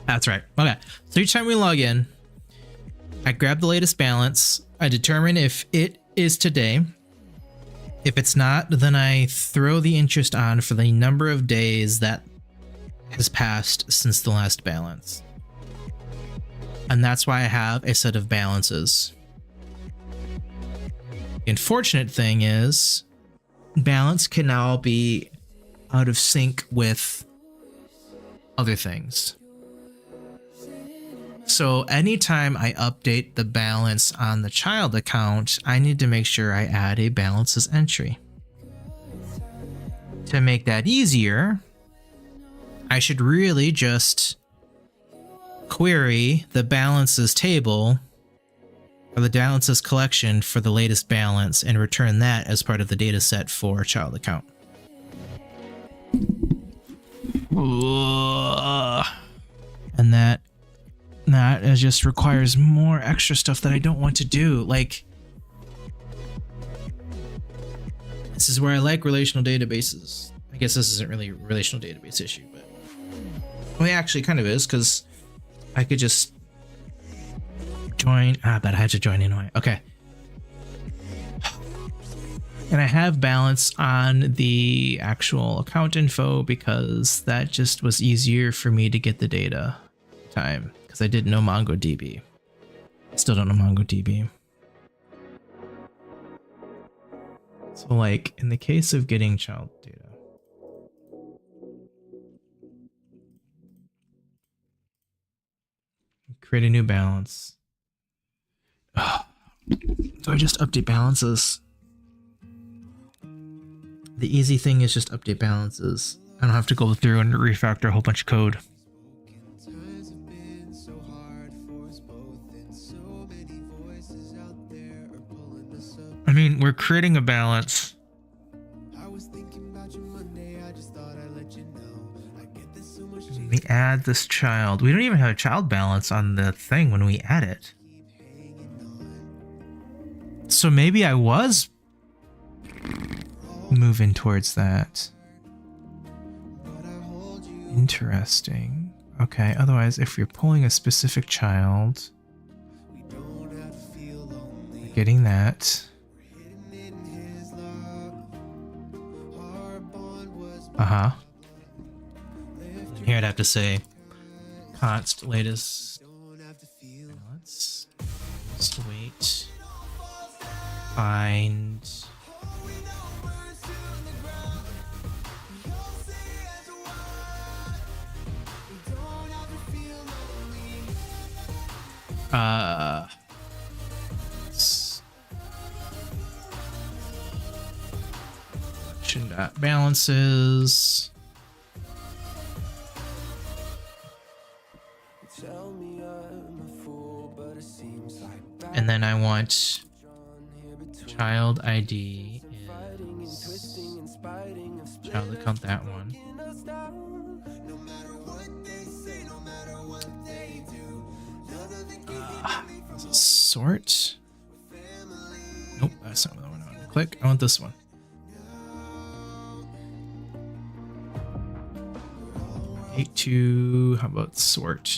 That's right. Okay. So each time we log in, I grab the latest balance. I determine if it is today. If it's not, then I throw the interest on for the number of days that has passed since the last balance. And that's why I have a set of balances. The unfortunate thing is balance can now be out of sync with other things. So anytime I update the balance on the child account, I need to make sure I add a balances entry. To make that easier, I should really just query the balances table or the balances collection for the latest balance and return that as part of the data set for child account. And that just requires more extra stuff that I don't want to do. Like, this is where I like relational databases. I guess this isn't really a relational database issue, but well, it actually kind of is, because I could just join. But I had to join anyway. Okay. And I have balance on the actual account info because that just was easier for me to get the data time, because I didn't know MongoDB. I still don't know MongoDB. So like in the case of getting child data, create a new balance. So I just update balances. The easy thing is just update balances. I don't have to go through and refactor a whole bunch of code. Times have been so hard for us both, and so many voices out there are pulling us up. I mean, we're creating a balance. I was thinking about you Monday, I just thought I'd let you know. I get this so much We add this child. We don't even have a child balance on the thing when we add it. So maybe I was moving towards that. Interesting. Okay, otherwise, if you're pulling a specific child, we're getting that. Uh-huh. Here I'd have to say const latest balance. Just wait. Find. Balances. And then I want child ID is child account, that one. Sort. Nope, that's not the one I want to click. I want this one. How about sort?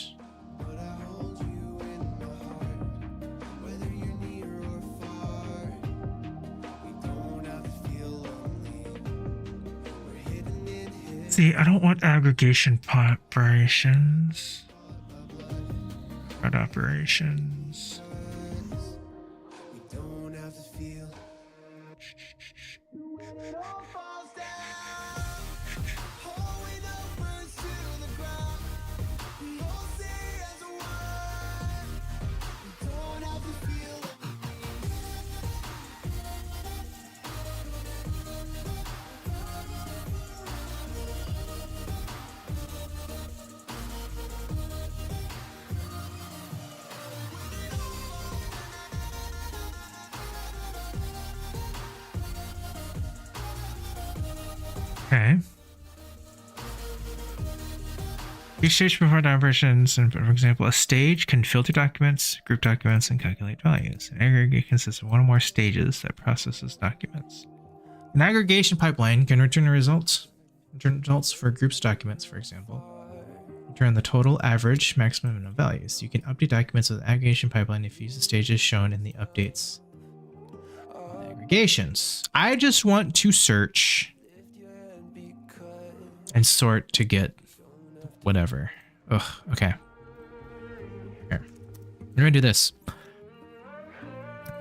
See, I don't want aggregation operations. What operations? Okay. Each stage performs operations, and for example, a stage can filter documents, group documents, and calculate values. An aggregate consists of one or more stages that processes documents. An aggregation pipeline can return results for groups documents, for example. Return the total, average, maximum, and minimum values. You can update documents with the aggregation pipeline if you use the stages shown in the updates. And aggregations. I just want to search and sort to get the whatever. Ugh, okay. Here. We're gonna do this.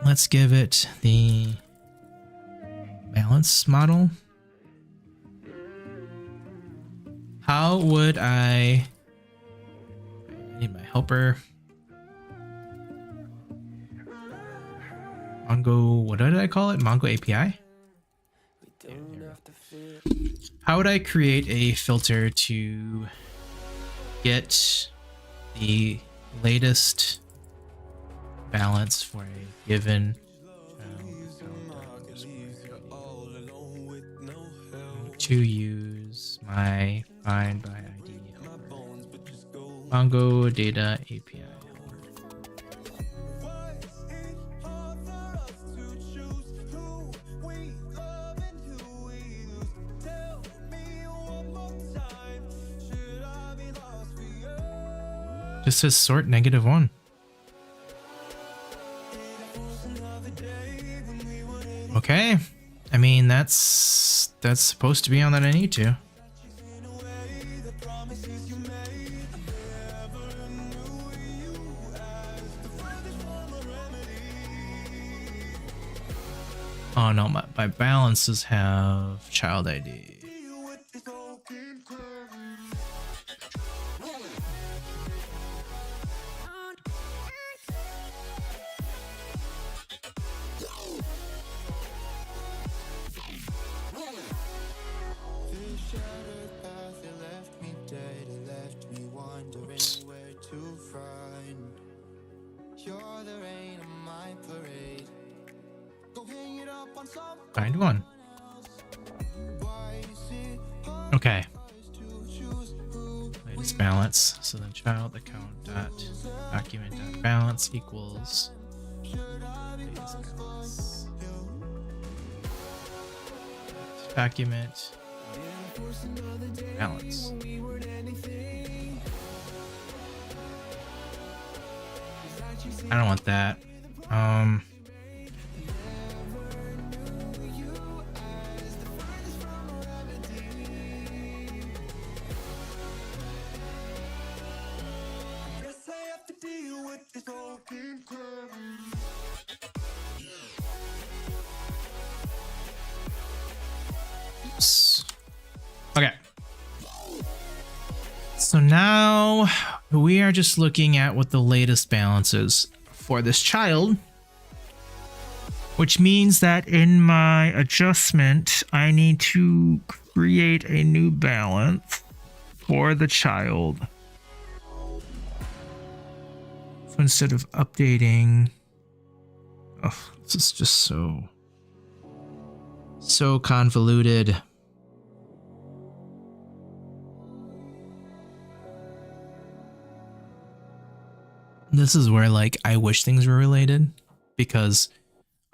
Let's give it the balance model. How would I need my helper? Mongo, what did I call it? Mongo API? How would I create a filter to get the latest balance for a given to use my find by ID Mongo data API. Just says sort -1. Okay. I mean, that's supposed to be on that I need to. Oh no, my balances have child ID. Find one. Okay. Latest balance. So then child account dot document dot balance equals latest balance. Document balance. I don't want that. Oops. Okay. So now we are just looking at what the latest balance is for this child, which means that in my adjustment, I need to create a new balance for the child. So instead of updating, oh, this is just so convoluted. This is where, like, I wish things were related, because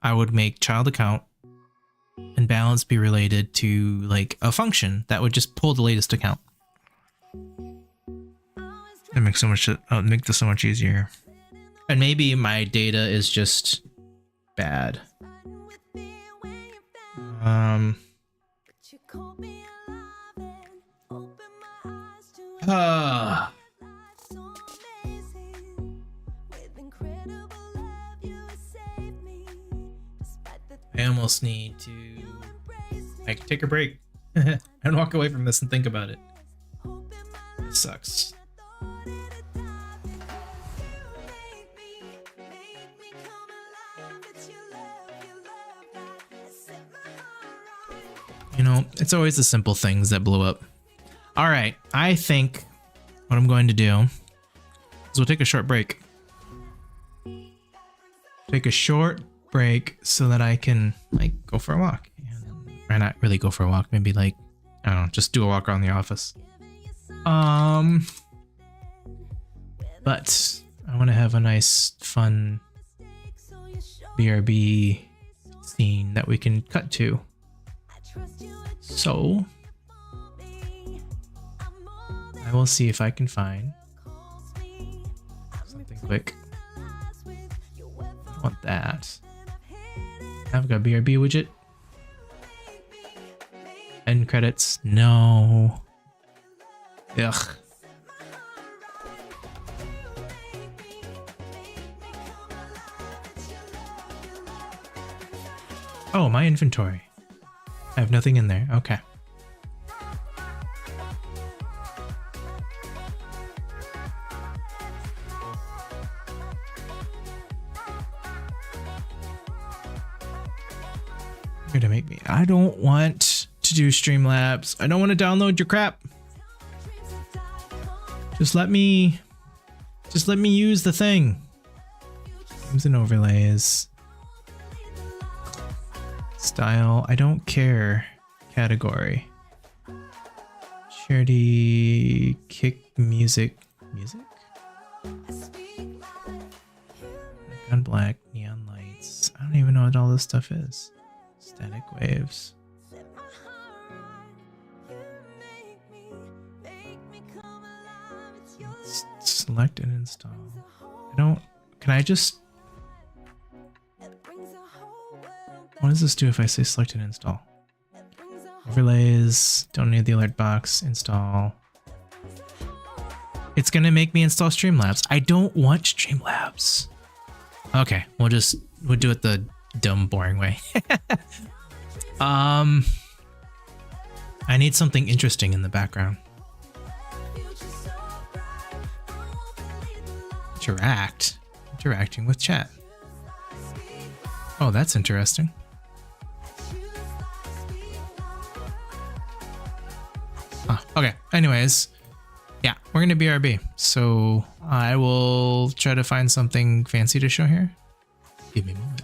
I would make child account and balance be related to, like, a function that would just pull the latest account. It makes so much, make this so much easier. And maybe my data is just bad. I almost need to, like, take a break and walk away from this and think about it. It sucks. You know, it's always the simple things that blow up. All right, I think what I'm going to do is we'll take a short break. Take a short break so that I can, like, go for a walk. Or not really go for a walk, maybe, like, I don't know, just do a walk around the office. But I want to have a nice, fun BRB scene that we can cut to. So I will see if I can find something quick. I want that. I've got a BRB widget. End credits. No. Ugh. Oh, my inventory. I have nothing in there. Okay. You're gonna make me. I don't want to do Streamlabs. I don't want to download your crap. Just let me use the thing. Themes and overlays. Style. I don't care. Category. Charity. Kick music. Music? On black. Neon lights. I don't even know what all this stuff is. Static waves. Select and install. I don't. Can I just. What does this do if I say select and install? Overlays. Don't need the alert box. Install. It's gonna make me install Streamlabs. I don't want Streamlabs. Okay, we'll do it the dumb, boring way. I need something interesting in the background. Interacting with chat. Oh, that's interesting. Okay. Anyways, yeah, we're gonna BRB. So I will try to find something fancy to show here. Give me a moment.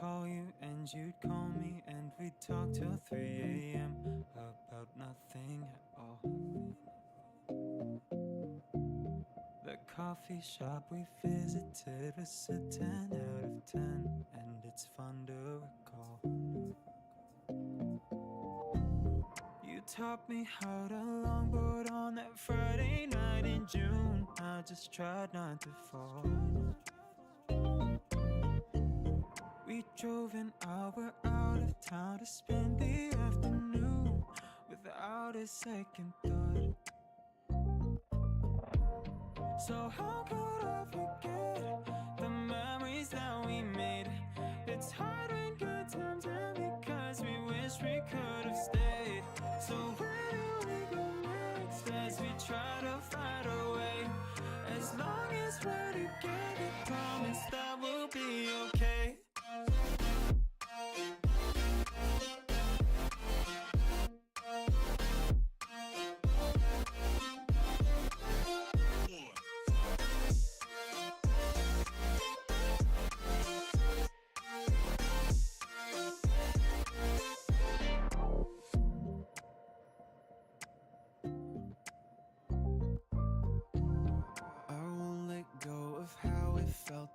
call you and you'd call me, and we'd talk till 3 a.m. about nothing at all. The coffee shop we visited was a 10 out of 10, and it's fun to recall. You taught me how to longboard on that Friday night in June. I just tried not to fall. We drove an hour out of town to spend the afternoon without a second thought. So how could I forget the memories that we made? It's hard when good times end because we wish we could have stayed. So where do we go next as we try to find our way? As long as we're together, promise that we'll be okay.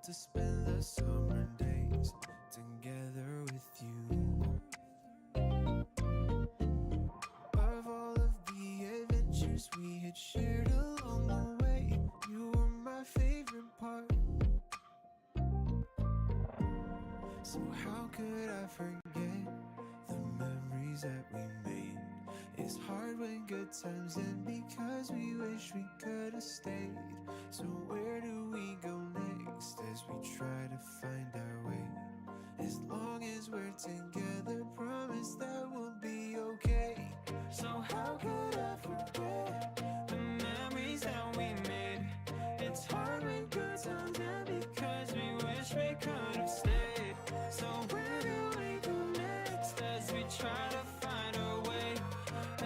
To spend the summer days together with you. Of all of the adventures we had shared along the way, you were my favorite part. So how could I forget the memories that we made? It's hard when good times end because we wish we could have stayed. So where do we go next as we try to find our way? As long as we're together, promise that we'll be okay. So how could I forget the memories that we made? It's hard when good times end because we wish we could have stayed. So where do we go next as we try to find our way?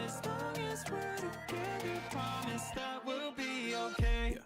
As long as we're together, promise that we'll be okay.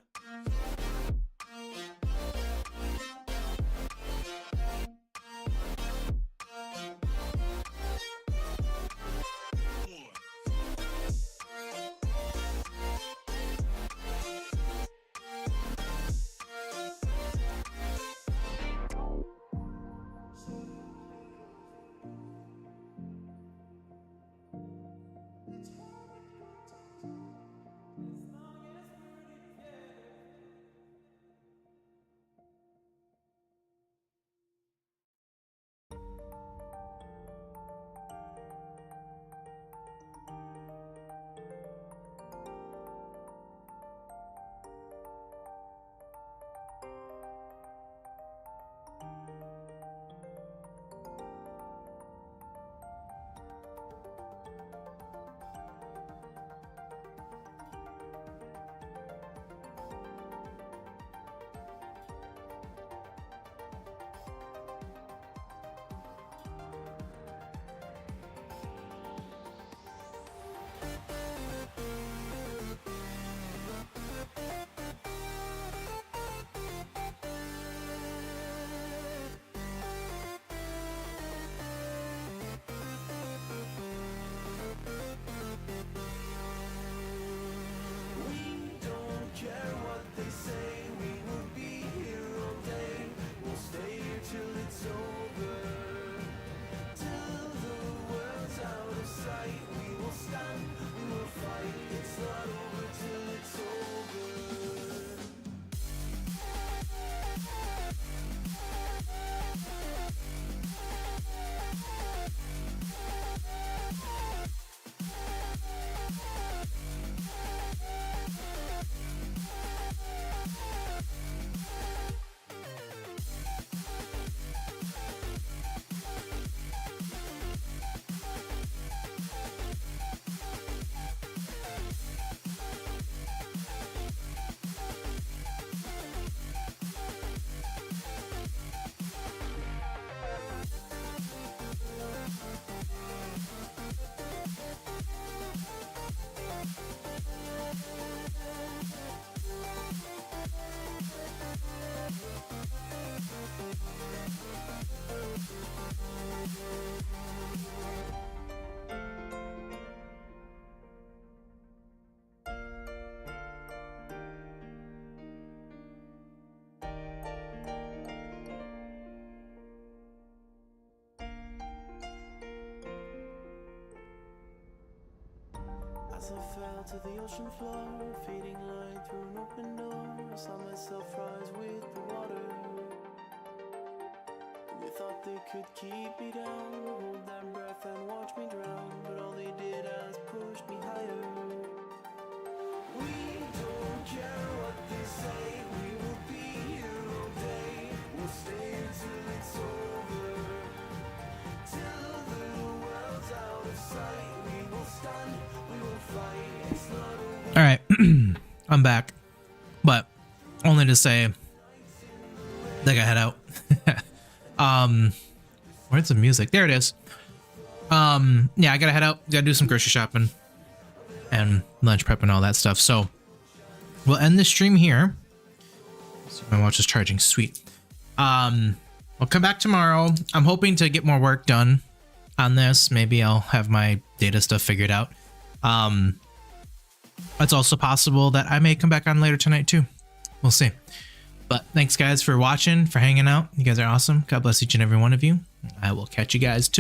once I fell to the ocean floor, fading light through an open door. Saw myself rise with the water. They thought they could keep me down, hold that breath and watch me drown, but all they did is push me higher. We don't care what they say, we will be here all day. We'll stay until it's over, till the world's out of sight. We will stand, we will fight. It's not over. All right, I'm back, but only to say I gotta head out. Where's the music? There it is. Yeah, I gotta head out. Gotta do some grocery shopping and lunch prep and all that stuff. So we'll end the stream here. Let's see if my watch is charging. Sweet. I'll come back tomorrow. I'm hoping to get more work done on this. Maybe I'll have my data stuff figured out. It's also possible that I may come back on later tonight too. We'll see. But thanks guys for watching, for hanging out. You guys are awesome. God bless each and every one of you. I will catch you guys too.